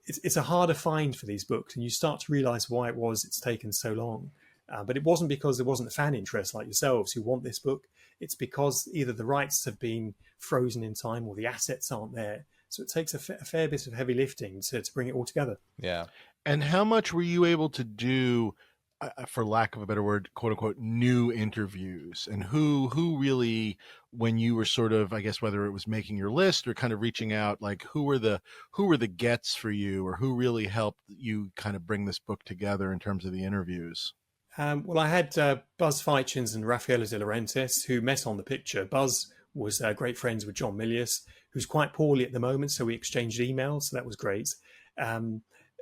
it's a harder find for these books, and you start to realize why it's taken so long. But it wasn't because there wasn't a fan interest like yourselves who want this book. It's because either the rights have been frozen in time or the assets aren't there. So it takes a fair bit of heavy lifting to bring it all together. Yeah. And how much were you able to do, for lack of a better word, quote unquote, new interviews? And who really, when you were sort of, I guess, whether it was making your list or kind of reaching out, like who were the gets for you, or who really helped you kind of bring this book together in terms of the interviews? Well, I had Buzz Feichens and Raffaella DeLaurentis, who met on the picture. Buzz was great friends with John Milius, who's quite poorly at the moment, so we exchanged emails, so that was great.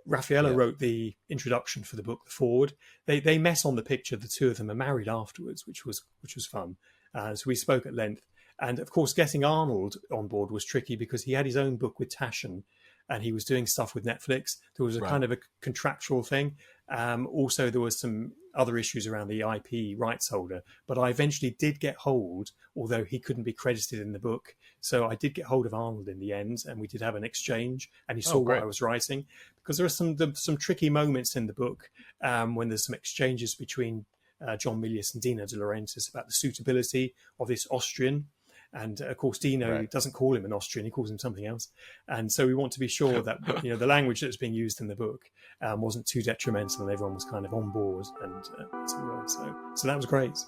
Raffaella wrote the introduction for the book, the foreword. They met on the picture. The two of them are married afterwards, which was fun. So we spoke at length. And of course, getting Arnold on board was tricky because he had his own book with Taschen, and he was doing stuff with Netflix. There was a kind of a contractual thing. Also, there was some other issues around the IP rights holder, but I eventually did get hold, although he couldn't be credited in the book. So I did get hold of Arnold in the end, and we did have an exchange, and he saw what I was writing, because there are some tricky moments in the book when there's some exchanges between John Milius and Dino DeLaurentis about the suitability of this Austrian. And of course, Dino doesn't call him an Austrian; he calls him something else. And so we want to be sure that the language that was being used in the book wasn't too detrimental, and everyone was kind of on board. And so that was great.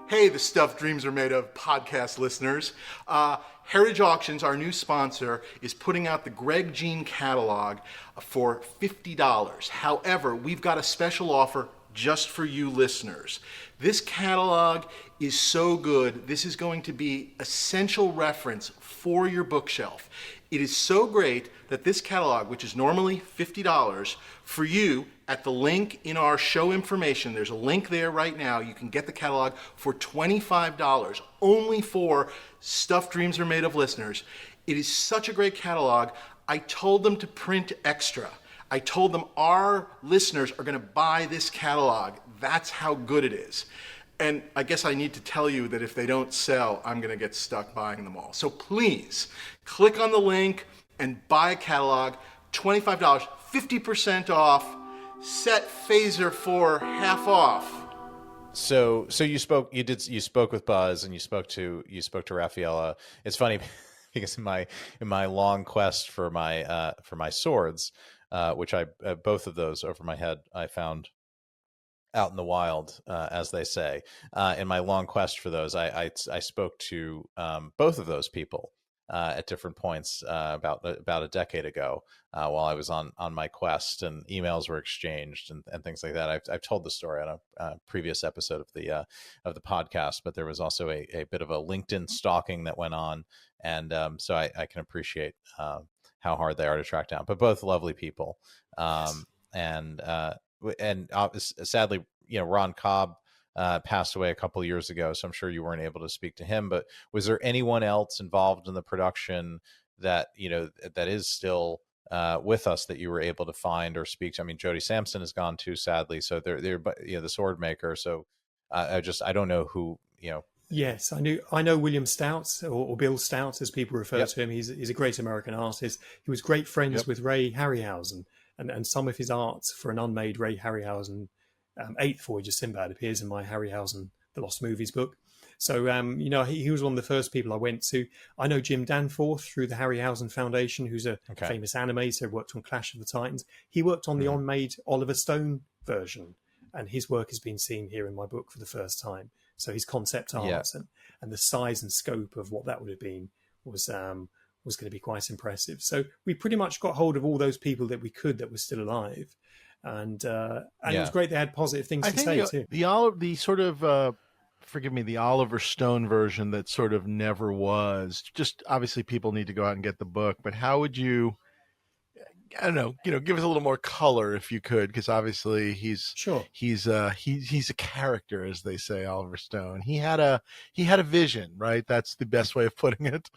Hey, the Stuff Dreams Are Made Of podcast listeners. Heritage Auctions, our new sponsor, is putting out the Greg Jean catalog for $50. However, we've got a special offer just for you listeners. This catalog is so good. This is going to be essential reference for your bookshelf. It is so great that this catalog, which is normally $50, for you, at the link in our show information, there's a link there right now, you can get the catalog for $25, only for Stuff Dreams Are Made Of listeners. It is such a great catalog. I told them to print extra. I told them our listeners are going to buy this catalog. That's how good it is. And I guess I need to tell you that if they don't sell, I'm going to get stuck buying them all. So please click on the link and buy a catalog. $25, 50% off. Set Phaser for half off. So you spoke with Buzz, and you spoke to Raffaella. It's funny because in my long quest for my swords, which I both of those over my head I found out in the wild, as they say. In my long quest for those, I spoke to both of those people at different points about a decade ago while I was on my quest, and emails were exchanged and things like that. I've told the story on a previous episode of the podcast, but there was also a bit of a LinkedIn stalking that went on, and so I can appreciate how hard they are to track down. But both lovely people, and sadly, Ron Cobb passed away a couple of years ago, so I'm sure you weren't able to speak to him. But was there anyone else involved in the production that that is still with us that you were able to find or speak to? I mean, Jodie Sampson is gone too, sadly. So they're the sword maker. So I don't know who, Yes, I know William Stout, or Bill Stout, as people refer to him. He's a great American artist. He was great friends with Ray Harryhausen, and some of his art for an unmade Ray Harryhausen Eighth Voyage of Sinbad appears in my Harryhausen The Lost Movies book. So, he was one of the first people I went to. I know Jim Danforth through the Harryhausen Foundation, who's a famous animator, worked on Clash of the Titans. He worked on the unmade Oliver Stone version, and his work has been seen here in my book for the first time. So his concept art and the size and scope of what that would have been was going to be quite impressive. So we pretty much got hold of all those people that we could that were still alive, and it was great. They had positive things to say too. The sort of forgive me, the Oliver Stone version that sort of never was. Just obviously, people need to go out and get the book. But how would you? I don't know, give us a little more color if you could, because obviously he's a character, as they say, Oliver Stone. He had a vision, right? That's the best way of putting it.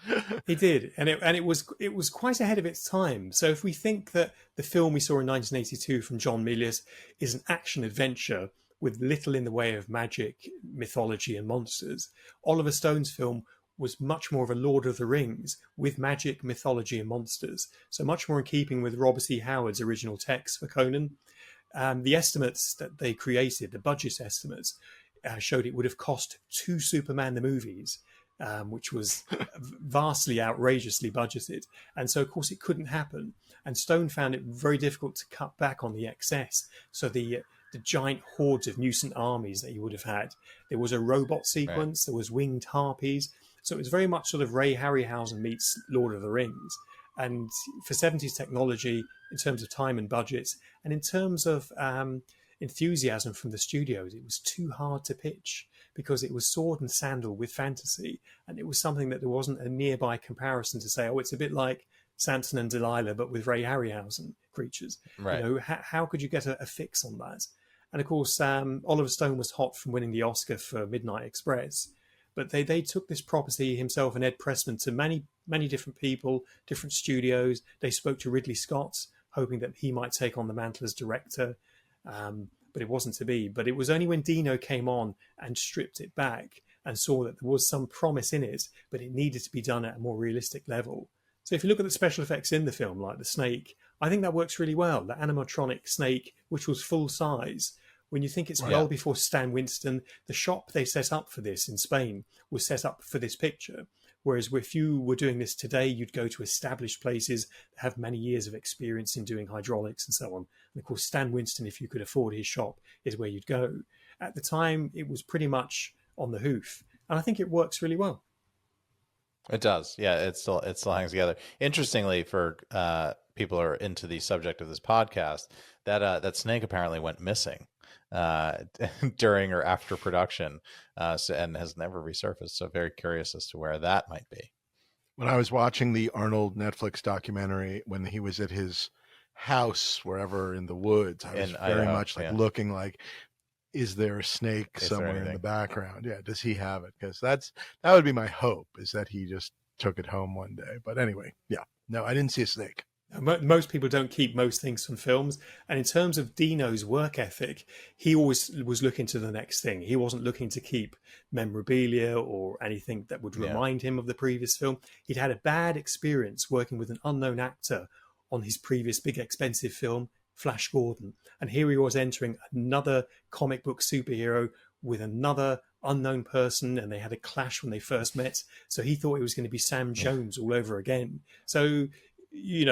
He did, and it was quite ahead of its time. So if we think that the film we saw in 1982 from John Milius is an action adventure with little in the way of magic, mythology, and monsters, Oliver Stone's film was much more of a Lord of the Rings with magic, mythology, and monsters. So much more in keeping with Robert E. Howard's original text for Conan. The estimates that they created, the budget estimates, showed it would have cost 2 Superman the movies, which was vastly outrageously budgeted. And so, of course, it couldn't happen. And Stone found it very difficult to cut back on the excess. So the giant hordes of mutant armies that he would have had. There was a robot sequence. There was winged harpies. So it was very much sort of Ray Harryhausen meets Lord of the Rings. And for 70s technology, in terms of time and budgets, and in terms of enthusiasm from the studios, it was too hard to pitch because it was sword and sandal with fantasy. And it was something that there wasn't a nearby comparison to say, oh, it's a bit like Samson and Delilah, but with Ray Harryhausen creatures. Right. How could you get a fix on that? And of course, Oliver Stone was hot from winning the Oscar for Midnight Express. But they took this property, himself and Ed Pressman, to many, many different people, different studios. They spoke to Ridley Scott, hoping that he might take on the mantle as director. But it wasn't to be. But it was only when Dino came on and stripped it back and saw that there was some promise in it, but it needed to be done at a more realistic level. So if you look at the special effects in the film, like the snake, I think that works really well. The animatronic snake, which was full size. When you think it's well before Stan Winston, the shop they set up for this in Spain was set up for this picture. Whereas if you were doing this today, you'd go to established places that have many years of experience in doing hydraulics and so on. And of course, Stan Winston, if you could afford his shop, is where you'd go. At the time, it was pretty much on the hoof. And I think it works really well. It does. Yeah, it still hangs together. Interestingly, for people who are into the subject of this podcast, that snake apparently went missing during or after production, and has never resurfaced. So very curious as to where that might be. When I was watching the Arnold Netflix documentary, when he was at his house, wherever in the woods, I was very much looking like, is there a snake somewhere in the background? Yeah. Does he have it? Because that would be my hope, is that he just took it home one day. But anyway, yeah, no, I didn't see a snake. Most people don't keep most things from films. And in terms of Dino's work ethic, he always was looking to the next thing. He wasn't looking to keep memorabilia or anything that would remind him of the previous film. He'd had a bad experience working with an unknown actor on his previous big expensive film, Flash Gordon. And here he was entering another comic book superhero with another unknown person, and they had a clash when they first met. So he thought it was going to be Sam Jones all over again. So he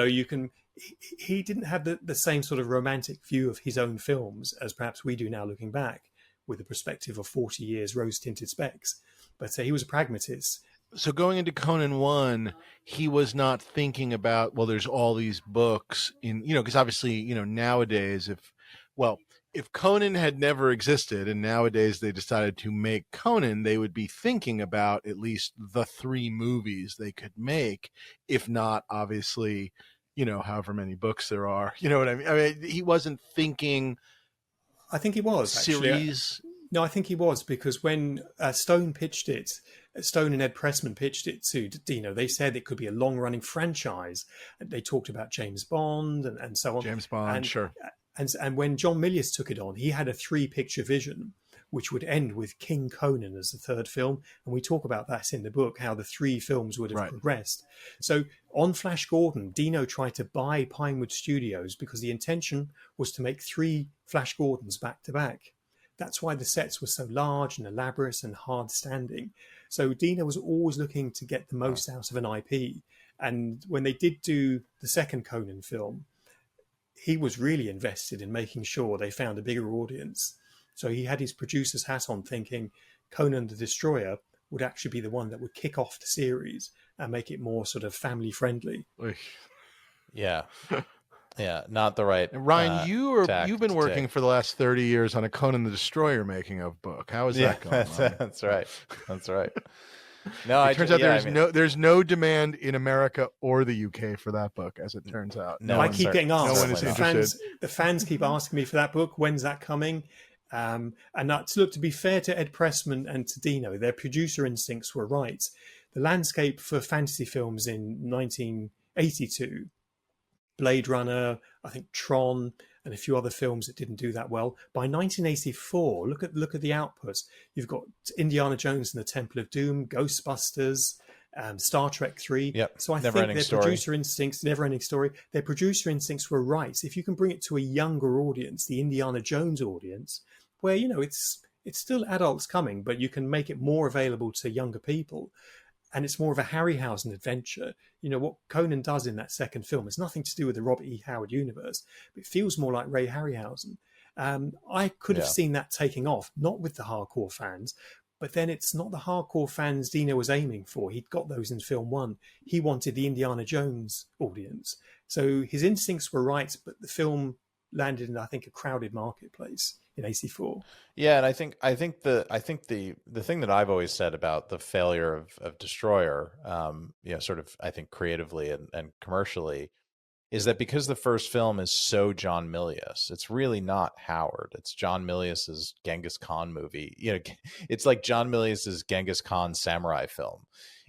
didn't have the same sort of romantic view of his own films as perhaps we do now, looking back with the perspective of 40 years rose-tinted specs. But he was a pragmatist. So going into Conan 1, he was not thinking about, well, there's all these books in, because obviously, nowadays, if Conan had never existed and nowadays they decided to make Conan, they would be thinking about at least the 3 movies they could make, if not, obviously, however many books there are. You know what I mean? I mean, he wasn't thinking. I think he was, series. Actually. No, I think he was, because when Stone pitched it Stone and Ed Pressman pitched it to Dino, they said it could be a long-running franchise. They talked about James Bond and so on. James Bond, sure. And when John Milius took it on, he had a 3-picture vision, which would end with King Conan as the 3rd film. And we talk about that in the book, how the 3 films would have progressed. So on Flash Gordon, Dino tried to buy Pinewood Studios because the intention was to make 3 Flash Gordons back to back. That's why the sets were so large and elaborate and hard standing. So Dino was always looking to get the most out of an IP. And when they did do the 2nd Conan film, he was really invested in making sure they found a bigger audience. So he had his producer's hat on, thinking Conan the Destroyer would actually be the one that would kick off the series and make it more sort of family friendly. Yeah. Yeah, not the right. And Ryan, you've been working for the last 30 years on a Conan the Destroyer making of book. How is that going? That's right. That's right. No, it turns out there's no demand in America or the UK for that book, as it turns out. No, I keep getting asked. No one is interested. The fans keep asking me for that book. When's that coming? And that's, look, to be fair to Ed Pressman and to Dino, their producer instincts were right. The landscape for fantasy films in 1982, Blade Runner, I think Tron, and a few other films that didn't do that well. By 1984, look at the output. You've got Indiana Jones and the Temple of Doom, Ghostbusters, Star Trek 3. Yep. So I think their producer instincts, Never-Ending Story, their producer instincts were right. If you can bring it to a younger audience, the Indiana Jones audience, where, you know, it's still adults coming, but you can make it more available to younger people. And it's more of a Harryhausen adventure. You know, what Conan does in that 2nd film has nothing to do with the Robert E. Howard universe. But it feels more like Ray Harryhausen. I could have seen that taking off, not with the hardcore fans, but then it's not the hardcore fans Dino was aiming for. He'd got those in film 1. He wanted the Indiana Jones audience. So his instincts were right, but the film landed in, I think, a crowded marketplace in 84. Yeah, and I think the thing that I've always said about the failure of Destroyer, you know, sort of, I think creatively and commercially, is that because the first film is so John Milius, it's really not Howard. It's John Milius's Genghis Khan movie. You know, it's like John Milius's Genghis Khan samurai film.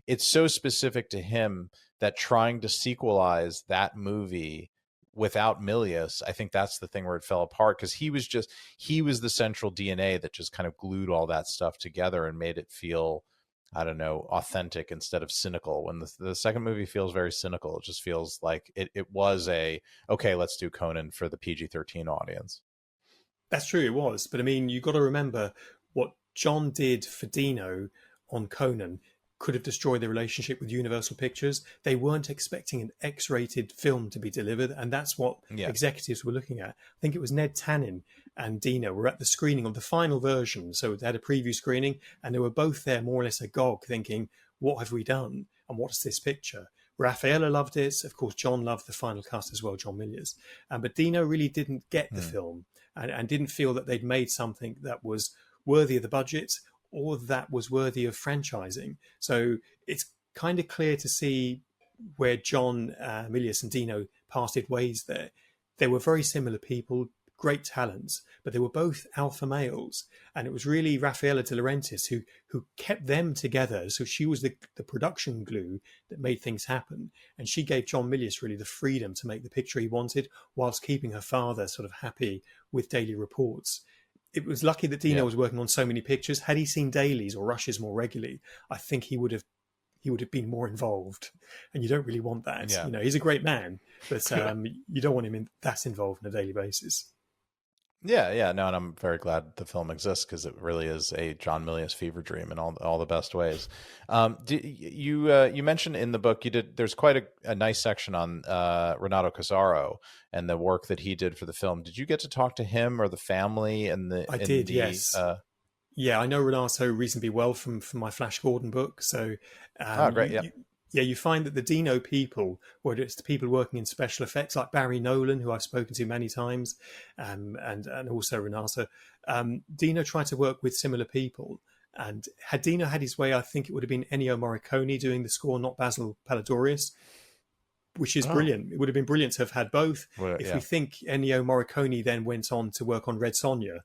It's so specific to him that trying to sequelize that movie without Milius, I think that's the thing where it fell apart, because he was the central DNA that just kind of glued all that stuff together and made it feel, I don't know, authentic instead of cynical. When the second movie feels very cynical, it just feels like it was okay, let's do Conan for the PG-13 audience. That's true, it was. But I mean, you've got to remember what John did for Dino on Conan could have destroyed the relationship with Universal Pictures. They weren't expecting an X-rated film to be delivered, and that's what executives were looking at. I think it was Ned Tannen and Dino were at the screening of the final version, so they had a preview screening, and they were both there more or less agog, thinking, what have we done, and what is this picture? Raffaella loved it. Of course, John loved the final cut as well, John Milius. But Dino really didn't get the film and didn't feel that they'd made something that was worthy of the budget or that was worthy of franchising. So it's kind of clear to see where John Milius and Dino parted ways there. They were very similar people, great talents, but they were both alpha males. And it was really Raffaella DeLaurentis who kept them together. So she was the production glue that made things happen. And she gave John Milius really the freedom to make the picture he wanted, whilst keeping her father sort of happy with daily reports. It was lucky that Dino was working on so many pictures. Had he seen dailies or rushes more regularly, I think he would have been more involved. And you don't really want that. Yeah. You know, he's a great man, but you don't want him that involved on a daily basis. Yeah, no, and I'm very glad the film exists, because it really is a John Milius fever dream in all the best ways. You mentioned in the book there's quite a nice section on Renato Casaro and the work that he did for the film. Did you get to talk to him or the family? I did, yes. Yeah, I know Renato reasonably well from my Flash Gordon book. So, great, yeah. You find that the Dino people, whether it's the people working in special effects like Barry Nolan, who I've spoken to many times, and also Renato, Dino tried to work with similar people. And had Dino had his way, I think it would have been Ennio Morricone doing the score, not Basil Palladorius, which is brilliant. It would have been brilliant to have had both. Well, if we think Ennio Morricone then went on to work on Red Sonja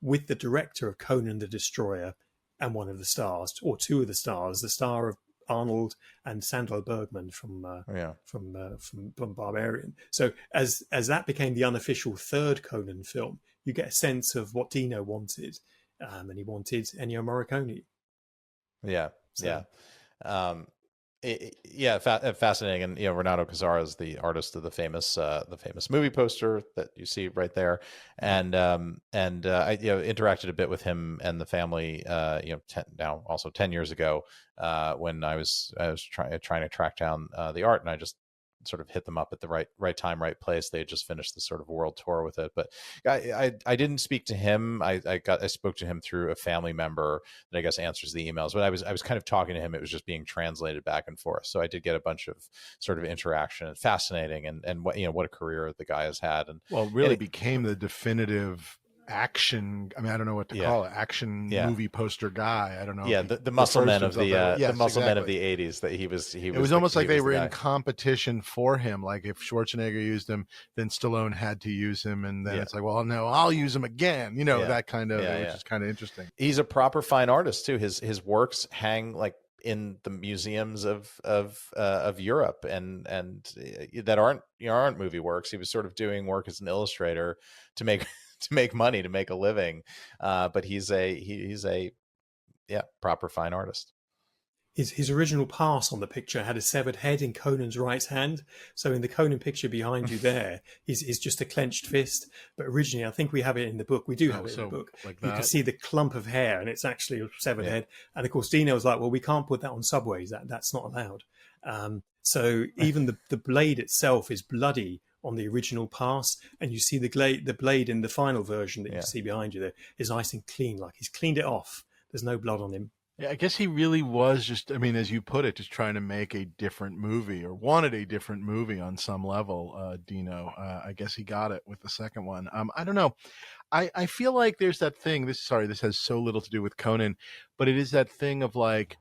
with the director of Conan the Destroyer, and one of the stars, or two of the stars, the star of Arnold and Sandro Bergman from Barbarian. So as that became the unofficial third Conan film, you get a sense of what Dino wanted, and he wanted Ennio Morricone. Yeah, so. Fascinating. And Renato Casara is the artist of the famous movie poster that you see right there, and I interacted a bit with him and the family now also 10 years ago when I was trying to track down the art, and I just sort of hit them up at the right time, right place. They had just finished the sort of world tour with it, but I didn't speak to him. I spoke to him through a family member that I guess answers the emails, but I was kind of talking to him. It was just being translated back and forth. So I did get a bunch of sort of interaction. Fascinating. And what a career the guy has had. And really became the definitive action. I mean, I don't know what to call it. Action movie poster guy. I don't know. Yeah, the muscle men of the muscle men of the 80s. That he was. It was almost like they were in competition for him. Like if Schwarzenegger used him, then Stallone had to use him, and then it's like, well, no, I'll use him again. That kind of, which is kind of interesting. He's a proper fine artist too. His works hang like in the museums of Europe and that aren't movie works. He was sort of doing work as an illustrator to make money, to make a living, but he's a proper fine artist. His original pass on the picture had a severed head in Conan's right hand. So in the Conan picture behind you there, is just a clenched fist. But originally, I think we have it in the book. We do have it in the book. Like you can see the clump of hair, and it's actually a severed head. And of course, Dino was like, well, we can't put that on subways. That's not allowed. So even the blade itself is bloody on the original pass, and you see the blade in the final version that you see behind you there is nice and clean, like he's cleaned it off. There's no blood on him. Yeah, I guess he really was just, I mean, as you put it, just trying to make a different movie, or wanted a different movie on some level, Dino. I guess he got it with the second one. I don't know. I feel like there's that thing, this has so little to do with Conan, but it is that thing of like,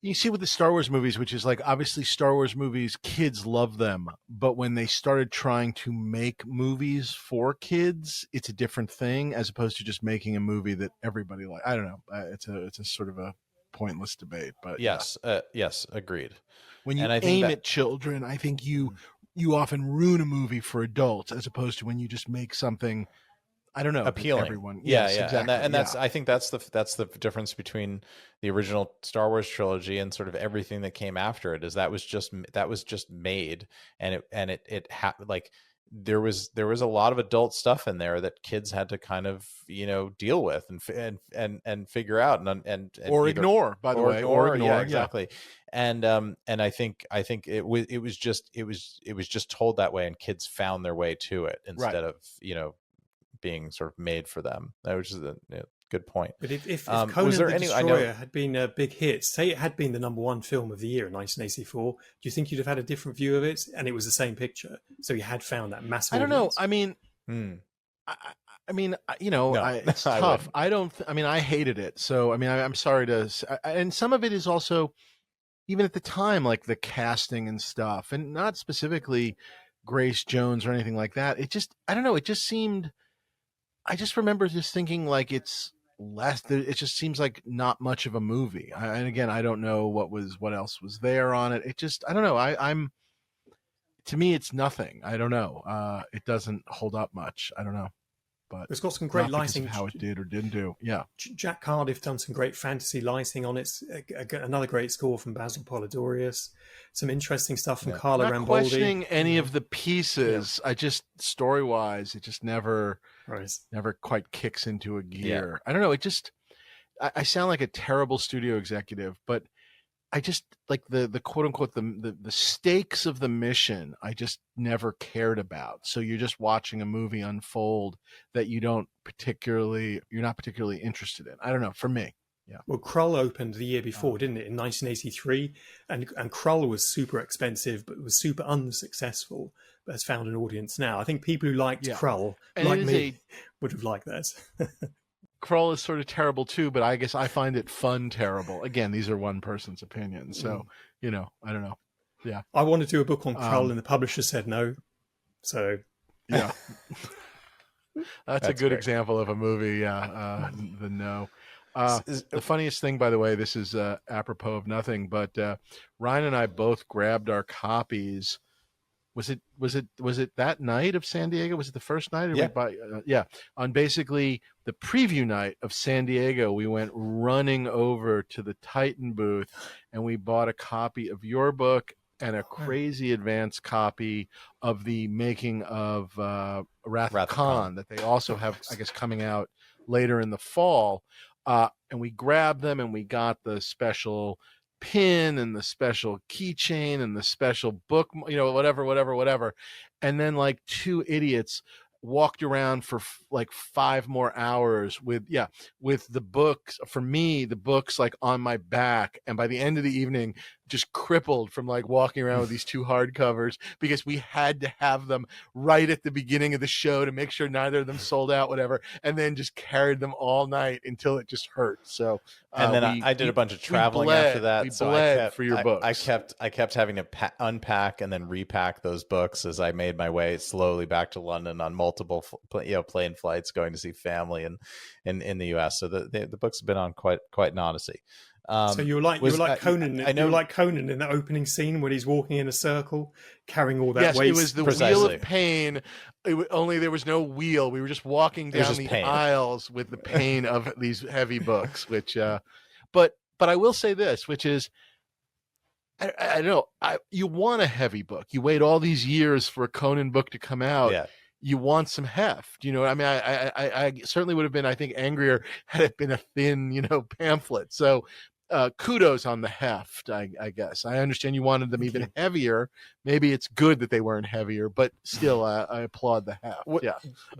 you see with the Star Wars movies, which is like, obviously Star Wars movies, kids love them. But when they started trying to make movies for kids, it's a different thing as opposed to just making a movie that everybody likes. I don't know. It's a sort of a pointless debate, but yes, agreed. When you aim at children, I think you often ruin a movie for adults as opposed to when you just make something, I don't know, appealing. Everyone, exactly. And that's I think that's the difference between the original Star Wars trilogy and sort of everything that came after it. Is that was just made, and it like there was a lot of adult stuff in there that kids had to kind of deal with and figure out and or ignore, by the way, or ignore, exactly. And I think it was just told that way, and kids found their way to it instead of being sort of made for them, which is a good point. But if Conan the Destroyer had been a big hit, say it had been the #1 film of the year in 1984, do you think you'd have had a different view of it? And it was the same picture, so you had found that massive. I don't know. I mean, it's tough. I hated it. So I'm sorry to. And some of it is also, even at the time, like the casting and stuff, and not specifically Grace Jones or anything like that. It just, I don't know. It just seemed. I just remember just thinking like it's less. It just seems like not much of a movie. And again, I don't know what else was there on it. It just, I don't know. To me, it's nothing. I don't know. It doesn't hold up much. I don't know. But it's got some great lighting. How it did or didn't do. Yeah. Jack Cardiff done some great fantasy lighting on it. Another great score from Basil Polidorius. Some interesting stuff from Carlo Rambaldi. Not questioning any of the pieces. I just, story-wise, it just never quite kicks into a gear. I don't know. It just, I sound like a terrible studio executive, but I just like the quote unquote the stakes of the mission I just never cared about. So you're just watching a movie unfold that you're not particularly interested in. I don't know, for me. Yeah. Well, Krull opened the year before, didn't it, in 1983, and Krull was super expensive, but was super unsuccessful, but has found an audience now. I think people who liked Krull, like me, would have liked that. Krull is sort of terrible too, but I guess I find it fun terrible. Again, these are one person's opinions, so I don't know. Yeah, I wanted to do a book on Krull, and the publisher said no. So that's a good example of a movie. The no. The funniest thing, by the way, this is apropos of nothing, but Ryan and I both grabbed our copies. Was it that night of San Diego? Was it the first night? Or yeah. On basically the preview night of San Diego, we went running over to the Titan booth and we bought a copy of your book and a crazy advanced copy of the making of Wrath of Khan that they also have, I guess, coming out later in the fall. And we grabbed them and we got the special pin and the special keychain and the special book, whatever. And then like two idiots walked around for like 5 more hours with the books, for me, the books like on my back. And by the end of the evening, just crippled from like walking around with these 2 hardcovers because we had to have them right at the beginning of the show to make sure neither of them sold out, whatever. And then just carried them all night until it just hurt. So, and then I did a bunch of traveling after that. So I kept for your books. I kept having to unpack and then repack those books as I made my way slowly back to London on multiple plane flights going to see family in the US. So the books have been on quite an odyssey. So you were like Conan. I know, you were like Conan in the opening scene when he's walking in a circle, carrying all that waste. Yes, it was the Wheel of Pain. Only there was no wheel. We were just walking down the aisles with the pain of these heavy books. Which, but I will say this, which is, I don't know. You want a heavy book. You wait all these years for a Conan book to come out. Yeah. You want some heft, I mean, I certainly would have been, I think, angrier had it been a thin, pamphlet. So kudos on the heft, I guess. I understand you wanted them even heavier. Maybe it's good that they weren't heavier, but still, I applaud the heft.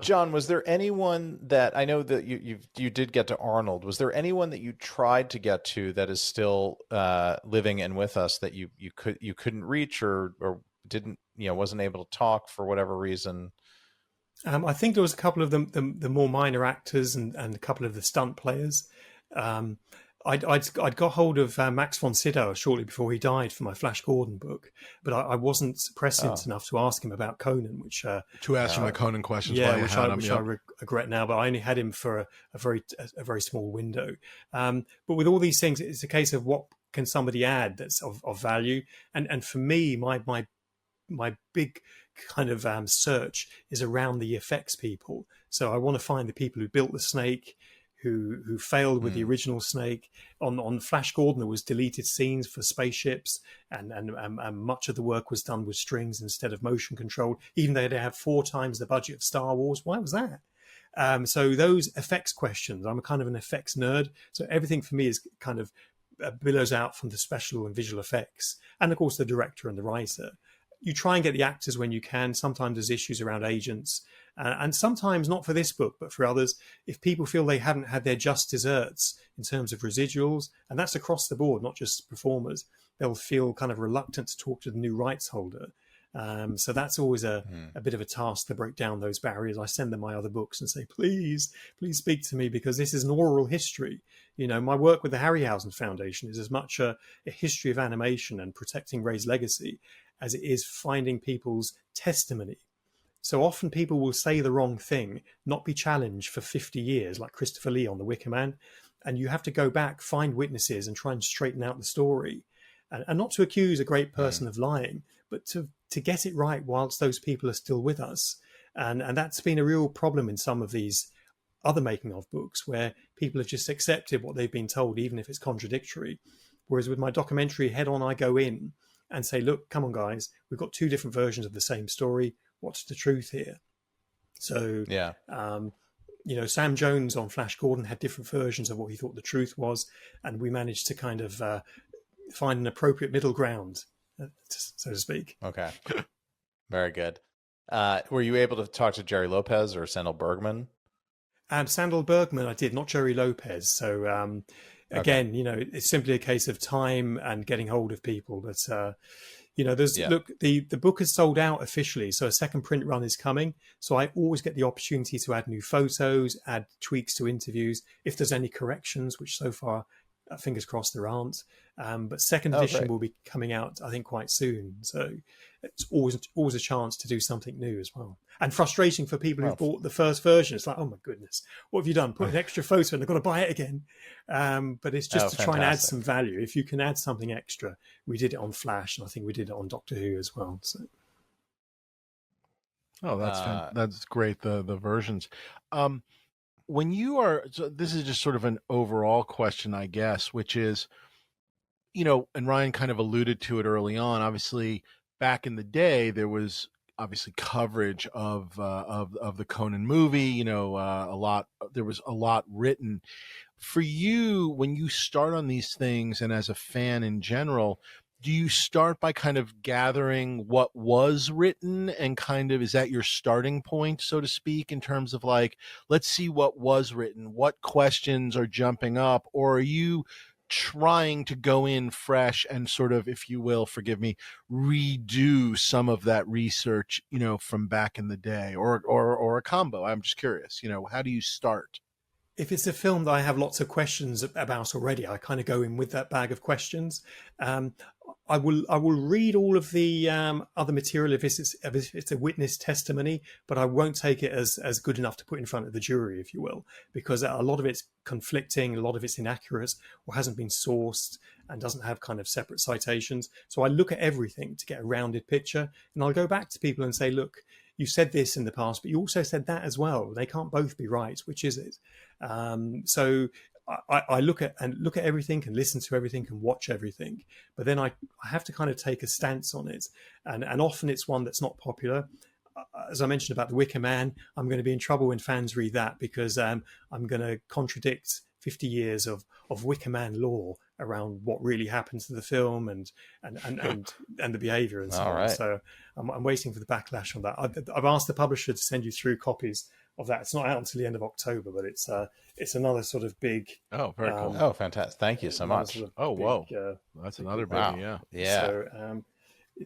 John, was there anyone that, I know that you did get to Arnold. Was there anyone that you tried to get to that is still living and with us that you couldn't reach or didn't, wasn't able to talk for whatever reason? I think there was a couple of the more minor actors and a couple of the stunt players. I'd got hold of Max von Sydow shortly before he died for my Flash Gordon book, but I wasn't prescient enough to ask him about Conan, which to ask him my Conan questions. Which I regret now. But I only had him for a very small window. But with all these things, it's a case of what can somebody add that's of value. And for me, my big kind of search is around the effects people. So I want to find the people who built the snake, who failed with the original snake. On Flash Gordon, there was deleted scenes for spaceships, and much of the work was done with strings instead of motion control, even though they had 4 times the budget of Star Wars. Why was that? So those effects questions, I'm a kind of an effects nerd. So everything for me is kind of billows out from the special and visual effects, and of course the director and the writer. You try and get the actors when you can. Sometimes there's issues around agents, and sometimes not for this book, but for others. If people feel they haven't had their just desserts in terms of residuals, and that's across the board, not just performers, they'll feel kind of reluctant to talk to the new rights holder. So that's always a bit of a task to break down those barriers. I send them my other books and say, please speak to me, because this is an oral history. My work with the Harryhausen Foundation is as much a history of animation and protecting Ray's legacy as it is finding people's testimony. So often people will say the wrong thing, not be challenged for 50 years, like Christopher Lee on The Wicker Man. And you have to go back, find witnesses and try and straighten out the story. And not to accuse a great person of lying, but to get it right whilst those people are still with us. And that's been a real problem in some of these other making of books, where people have just accepted what they've been told, even if it's contradictory. Whereas with my documentary, head on, I go in and say, look, come on, guys, we've got 2 different versions of the same story. What's the truth here? So, Sam Jones on Flash Gordon had different versions of what he thought the truth was. And we managed to kind of find an appropriate middle ground, so to speak. Okay. Very good. Were you able to talk to Jerry Lopez or Sandal Bergman? Sandal Bergman, I did, not Jerry Lopez. So, again, it's simply a case of time and getting hold of people. But, look, the book is sold out officially. So a second print run is coming. So I always get the opportunity to add new photos, add tweaks to interviews. If there's any corrections, which so far Fingers crossed there aren't. But second edition will be coming out, I think, quite soon. So it's always a chance to do something new as well. And frustrating for people who've bought the first version. It's like, oh my goodness, what have you done? Put an extra photo and I've got to buy it again. But it's just to try and add some value. If you can add something extra, we did it on Flash, and I think we did it on Doctor Who as well. So. Oh, that's great. The versions. When you are, so this is just sort of an overall question, I guess, which is, and Ryan kind of alluded to it early on. Obviously, back in the day, there was obviously coverage of the Conan movie. There was a lot written. For you, when you start on these things, and as a fan in general, do you start by kind of gathering what was written and kind of, is that your starting point, so to speak, in terms of like, let's see what was written, what questions are jumping up, or are you trying to go in fresh and sort of, if you will, forgive me, redo some of that research, from back in the day, or a combo? I'm just curious, how do you start? If it's a film that I have lots of questions about already, I kind of go in with that bag of questions. I will read all of the other material if it's a witness testimony, but I won't take it as good enough to put in front of the jury, if you will, because a lot of it's conflicting, a lot of it's inaccurate, or hasn't been sourced and doesn't have kind of separate citations. So I look at everything to get a rounded picture, and I'll go back to people and say, look, you said this in the past, but you also said that as well. They can't both be right. Which is it? So I look at everything and listen to everything and watch everything, but then I have to kind of take a stance on it, and often it's one that's not popular. As I mentioned about The Wicker Man, I'm going to be in trouble when fans read that, because I'm going to contradict 50 years of Wicker Man lore around what really happened to the film and the behaviour and so on. Right. So I'm waiting for the backlash on that. I've asked the publisher to send you through copies of that. It's not out until the end of October, but it's another sort of big. Oh, very cool. Oh, fantastic! Thank you so much. Sort of whoa, that's another big. Wow. Yeah.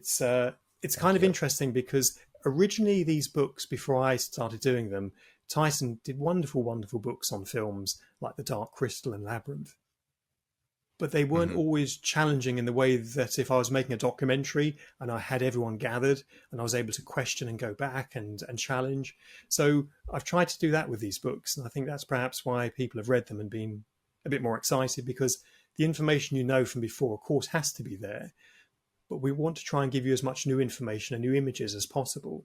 So it's kind of interesting, because originally these books, before I started doing them, Tyson did wonderful books on films like The Dark Crystal and Labyrinth. But they weren't always challenging in the way that if I was making a documentary and I had everyone gathered and I was able to question and go back and challenge. So I've tried to do that with these books. And I think that's perhaps why people have read them and been a bit more excited, because the information from before, of course, has to be there. But we want to try and give you as much new information and new images as possible,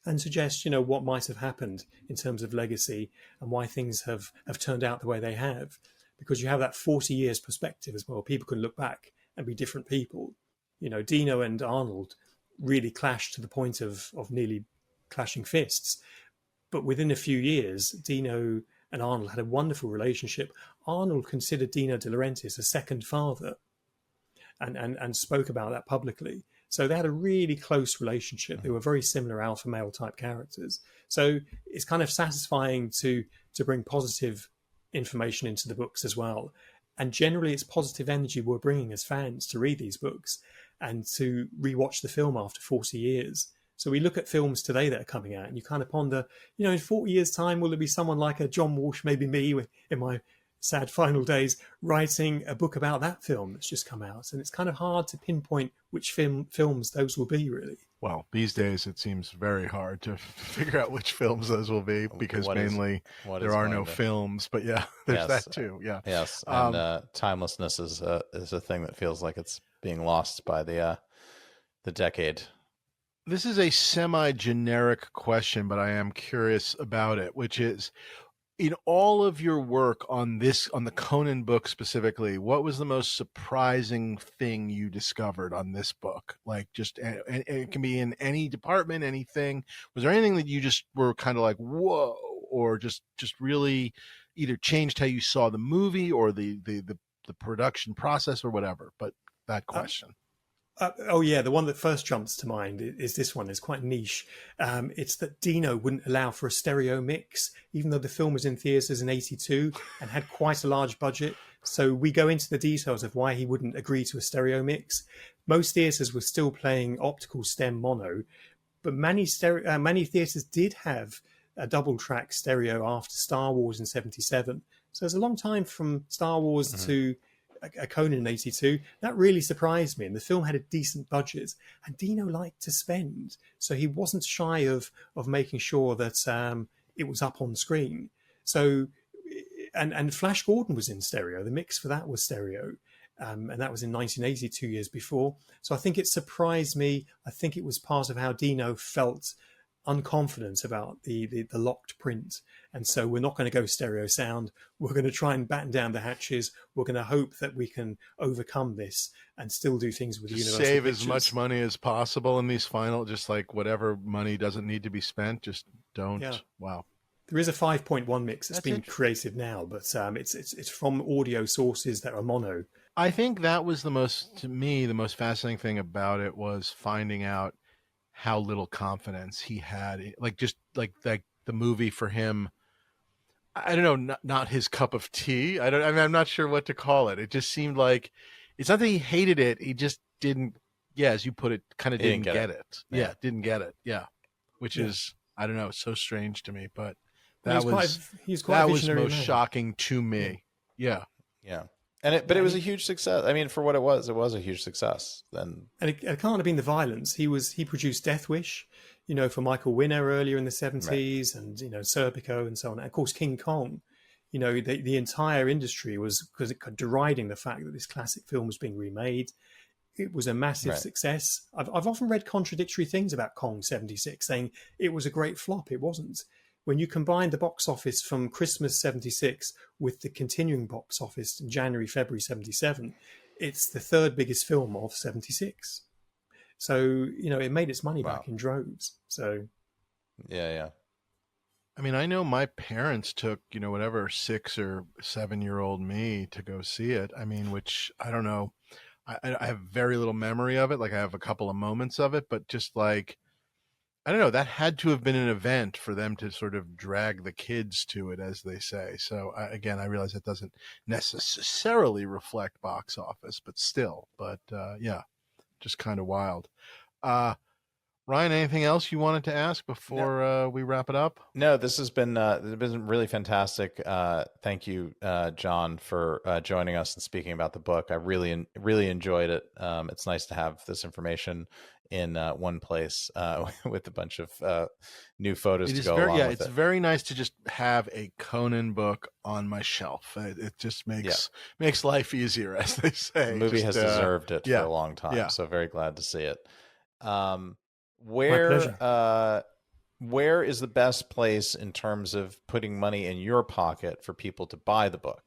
and suggest, what might have happened in terms of legacy and why things have turned out the way they have. Because you have that 40 years perspective as well. People can look back and be different people. Dino and Arnold really clashed to the point of nearly clashing fists. But within a few years, Dino and Arnold had a wonderful relationship. Arnold considered Dino DeLaurentis a second father and spoke about that publicly. So they had a really close relationship. They were very similar alpha male type characters. So it's kind of satisfying to bring positive information into the books as well. And generally it's positive energy we're bringing as fans to read these books and to rewatch the film after 40 years. So we look at films today that are coming out and you kind of ponder, in 40 years time, will there be someone like a John Walsh, maybe me in my sad final days, writing a book about that film that's just come out? And it's kind of hard to pinpoint which films those will be, really. Well, these days it seems very hard to figure out which films those will be, because mainly there are no films. But yeah, there's that too. Yeah. Yes, and timelessness is a thing that feels like it's being lost by the decade. This is a semi-generic question, but I am curious about it, which is, in all of your work on the Conan book specifically, what was the most surprising thing you discovered on this book? Like, just, and it can be in any department, anything. Was there anything that you just were kind of like, whoa, or just really either changed how you saw the movie or the production process or whatever? But that question. The one that first jumps to mind is this one. It's quite niche. It's that Dino wouldn't allow for a stereo mix, even though the film was in theatres in 1982 and had quite a large budget. So we go into the details of why he wouldn't agree to a stereo mix. Most theatres were still playing optical stem mono, but many theatres did have a double track stereo after Star Wars in 1977. So there's a long time from Star Wars to a Conan in '82. That really surprised me. And the film had a decent budget, and Dino liked to spend, so he wasn't shy of making sure that it was up on screen. So, and Flash Gordon was in stereo. The mix for that was stereo. And that was in 1980, 2 years before. So I think it surprised me. I think it was part of how Dino felt unconfident about the locked print. And so we're not going to go stereo sound. We're going to try and batten down the hatches. We're going to hope that we can overcome this and still do things with Universal Save Pictures. as much money as possible in these final, just like whatever money doesn't need to be spent, just don't. Yeah. Wow. There is a 5.1 mix that's been created now, but it's from audio sources that are mono. I think that was to me, the most fascinating thing about it was finding out how little confidence he had. Like, just like the movie for him, I don't know, not his cup of tea. I'm not sure what to call it. It just seemed like, it's not that he hated it. He just didn't, as you put it, kind of didn't get it. Yeah, didn't get it. Yeah. Which is, I don't know, so strange to me, but that was most shocking to me. Yeah. Yeah. But it was a huge success. I mean, for what it was a huge success then. And it can't have been the violence. He produced Death Wish, for Michael Winner earlier in the 70s, right. And, Serpico and so on. And of course, King Kong, the entire industry was deriding the fact that this classic film was being remade. It was a massive success. I've often read contradictory things about Kong 76, saying it was a great flop. It wasn't. When you combine the box office from Christmas 76 with the continuing box office in January, February 77, it's the third biggest film of 76. So, it made its money back in droves. So, yeah. I mean, I know my parents took, 6 or 7-year-old me to go see it. I mean, which I don't know. I have very little memory of it. Like, I have a couple of moments of it, but just like, I don't know, that had to have been an event for them to sort of drag the kids to it, as they say. So again, I realize it doesn't necessarily reflect box office, but still, just kind of wild. Ryan, anything else you wanted to ask before we wrap it up? No, this has been really fantastic. Thank you, John, for joining us and speaking about the book. I really enjoyed it. It's nice to have this information in one place with a bunch of new photos to go along with it. It's very nice to just have a Conan book on my shelf. It just makes life easier, as they say. The movie has deserved it for a long time, so very glad to see it. Where is the best place in terms of putting money in your pocket for people to buy the book?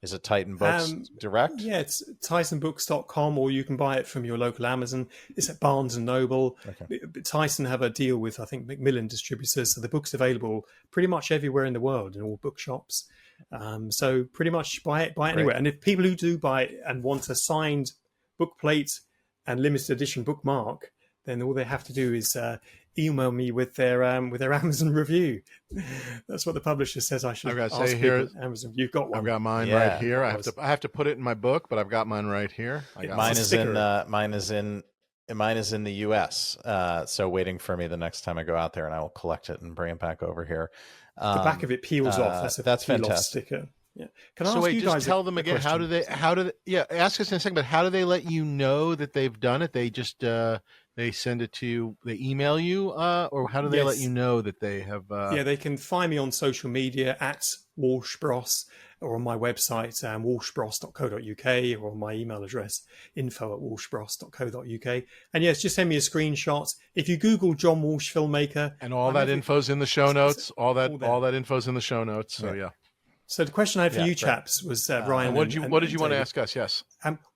Is it Titan Books direct? Yeah, it's TysonBooks.com, or you can buy it from your local Amazon. It's at Barnes and Noble. Okay. Tyson have a deal with, I think, Macmillan Distributors, so the book's available pretty much everywhere in the world in all bookshops. So pretty much buy it anywhere. And if people who do buy it and want a signed book plate and limited edition bookmark, then all they have to do is email me with their Amazon review. That's what the publisher says I should. I've got to say here, Amazon, you've got one. I've got mine right here. I have to put it in my book, but I've got mine right here. Mine is in the U.S. So waiting for me the next time I go out there, and I will collect it and bring it back over here. The back of it peels off. That's fantastic. Sticker. Yeah. Can I ask you guys? Just tell them again. How do they? Ask us in a second. But how do they let you know that they've done it? They just they send it to you. They email you, or how do they let you know that they have? They can find me on social media at Walsh Bros, or on my website walshbros.co.uk, or on my email address info@walshbros.co.uk. And just send me a screenshot. If you Google John Walsh filmmaker, and all that info's in the show notes. All that info's in the show notes. So yeah. So the question I had for you chaps was, Ryan, what did you want to ask us? Yes.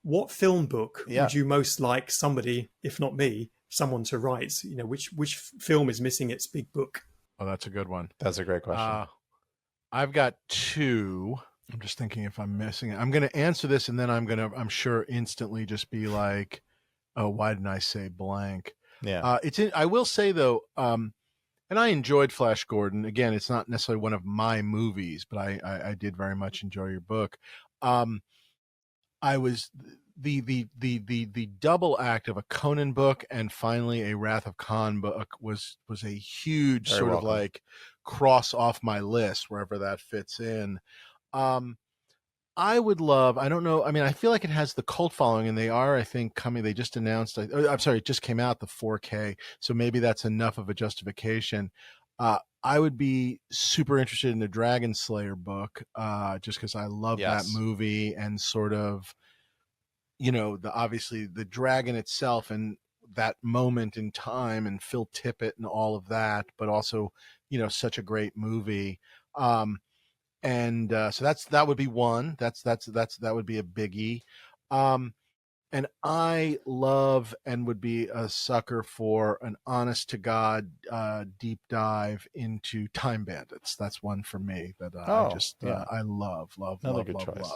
What film book would you most like somebody, if not me, someone to write? Which film is missing its big book? Oh, that's a good one. That's a great question. I've got two. I'm just thinking if I'm missing it. I'm going to answer this, and then I'm sure instantly just be like, oh, why didn't I say blank? Yeah. I will say though, and I enjoyed Flash Gordon. Again, it's not necessarily one of my movies, but I did very much enjoy your book. I was the double act of a Conan book and finally a Wrath of Khan book was a huge of like cross off my list wherever that fits in. I would love, I don't know. I mean, I feel like it has the cult following, and they are, I think, coming. They just announced, I'm sorry, it just came out, the 4K. So maybe that's enough of a justification. I would be super interested in the Dragon Slayer book, just because I love that movie and sort of, obviously the dragon itself and that moment in time and Phil Tippett and all of that, but also, such a great movie. So that would be one. That would be a biggie. And I love and would be a sucker for an honest to God deep dive into Time Bandits. That's one for me that I love.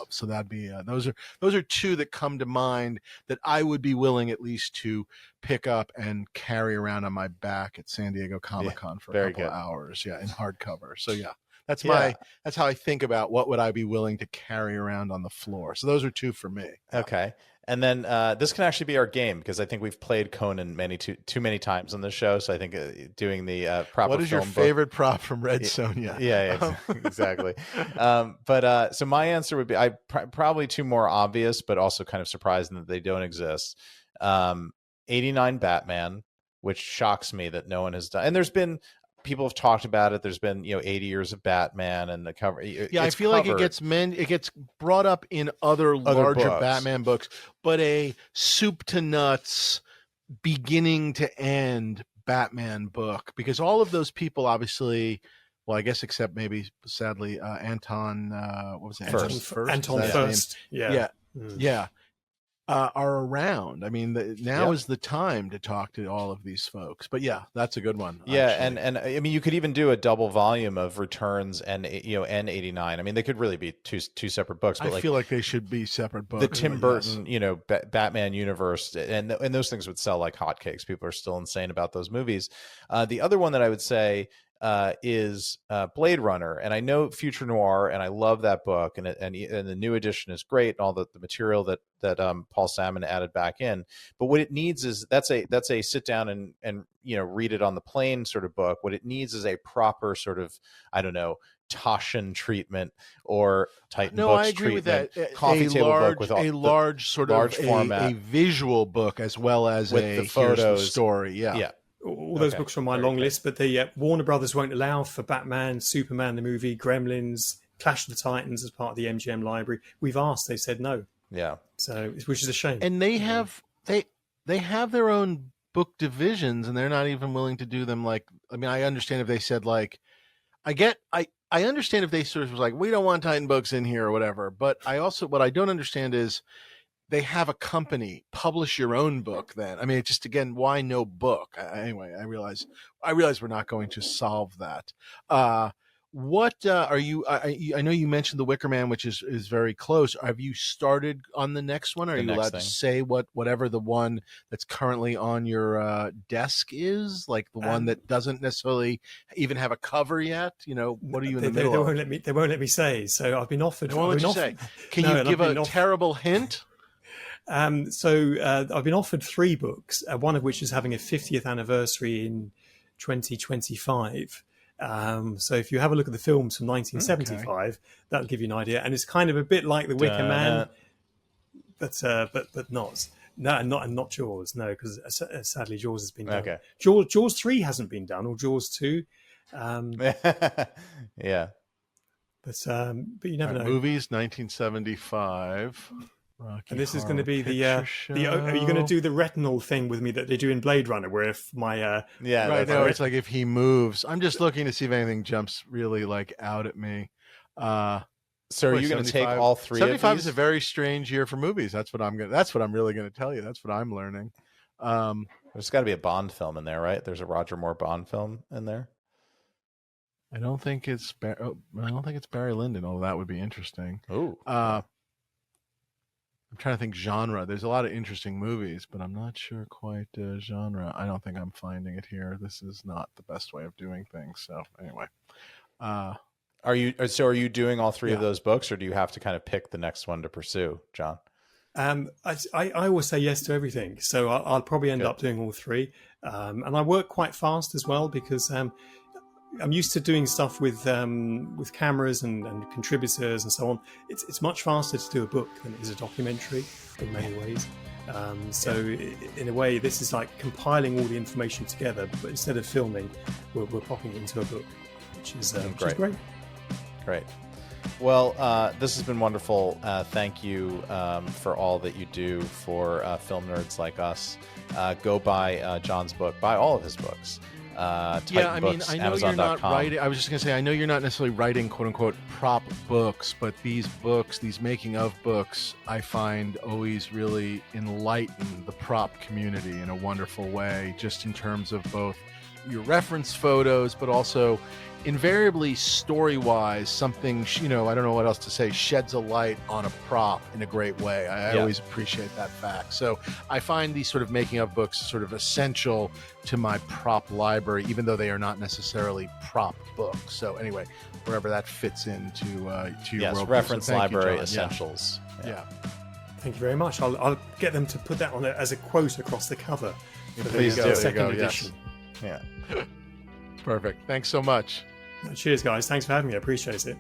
So that'd be those are two that come to mind that I would be willing at least to pick up and carry around on my back at San Diego Comic-Con for a couple of hours. Yeah, in hardcover. So yeah. That's how I think about what would I be willing to carry around on the floor. So those are two for me. Okay. And then this can actually be our game, because I think we've played Conan too many times on the show. So I think doing the proper. What is your favorite prop from Red Sonja? Yeah, exactly. So my answer would be probably two more obvious, but also kind of surprising that they don't exist. 89 Batman, which shocks me that no one has done. And there's been. People have talked about it. There's been 80 years of Batman and the cover. I feel like it gets brought up in other larger books. Batman books, but a soup to nuts, beginning to end Batman book, because all of those people obviously, well, I guess except maybe sadly Anton. What was it? Anton First. Yeah. Are around. I mean, now is the time to talk to all of these folks. But yeah, that's a good one. Yeah, actually. and I mean, you could even do a double volume of Returns and and 89. I mean, they could really be two separate books. But I feel like they should be separate books. The Tim Burton, Batman universe, and those things would sell like hotcakes. People are still insane about those movies. The other one that I would say is Blade Runner, and I know Future Noir, and I love that book, and the new edition is great, and all the material that Paul Salmon added back in. But what it needs is that's a sit down and read it on the plane sort of book. What it needs is a proper sort of, I don't know, Toshin treatment or Titan Books treatment. With that. Coffee table book with a large format, a visual book as well as with the photos, here's the story. Yeah. All those books are on my long list, but the Warner Brothers won't allow for Batman, Superman the movie, Gremlins, Clash of the Titans as part of the MGM library. We've asked, they said no. Yeah. So, which is a shame. And they have their own book divisions, and they're not even willing to do them. Like, I mean, I understand if they said like, I understand if they sort of was like, we don't want Titan Books in here or whatever. But what I don't understand is, they have a company, publish your own book then. I mean, just again, why no book? Anyway, I realize we're not going to solve that. What are you, I know you mentioned The Wicker Man, which is very close. Have you started on the next one? Are you allowed to say whatever the one that's currently on your desk is? Like the one that doesn't necessarily even have a cover yet? What are you in the middle of? They won't let me say. So I've been offered. Can you give a terrible hint? So I've been offered 3 books, one of which is having a 50th anniversary in 2025. So if you have a look at the films from 1975, that'll give you an idea. And it's kind of a bit like The Wicker Man, but not. No, and not Jaws. No, because sadly Jaws has been done. Okay. Jaws 3 hasn't been done, or Jaws 2. Yeah. But you never know. Movies 1975. Rocky and this is going to be the are you going to do the retinal thing with me that they do in Blade Runner, where if my right now it's like if he moves, I'm just looking to see if anything jumps really like out at me. So are you going to take all 3 75 of these? Is a very strange year for movies. That's what I'm really going to tell you. That's what I'm learning. There's got to be a Bond film in there, right? There's a Roger Moore Bond film in there. I don't think it's Barry Lyndon, although that would be interesting. Oh. I'm trying to think genre. There's a lot of interesting movies, but I'm not sure quite genre. I don't think I'm finding it here. This is not the best way of doing things. So anyway, are you doing all 3 of those books, or do you have to kind of pick the next one to pursue, John? I always say yes to everything, so I'll probably end up doing all 3. And I work quite fast as well, because I'm used to doing stuff with cameras and contributors and so on. It's much faster to do a book than it is a documentary in many ways. In a way, this is like compiling all the information together, but instead of filming, we're popping it into a book, which is great. Great. Well, this has been wonderful. Thank you for all that you do for film nerds like us. Go buy John's book. Buy all of his books. I know Amazon.com. You're not writing. I was just going to say, I know you're not necessarily writing "quote unquote" prop books, but these books, these making of books, I find always really enlighten the prop community in a wonderful way, just in terms of both your reference photos, but also invariably story-wise, something, I don't know what else to say, sheds a light on a prop in a great way. I always appreciate that fact. So I find these sort of making of books sort of essential to my prop library, even though they are not necessarily prop books. So anyway, wherever that fits into to your world. Reference library essentials. Yeah. Thank you very much. I'll get them to put that on as a quote across the cover for Please the second edition. Yes. Yeah. Perfect. Thanks so much. Cheers, guys. Thanks for having me. I appreciate it.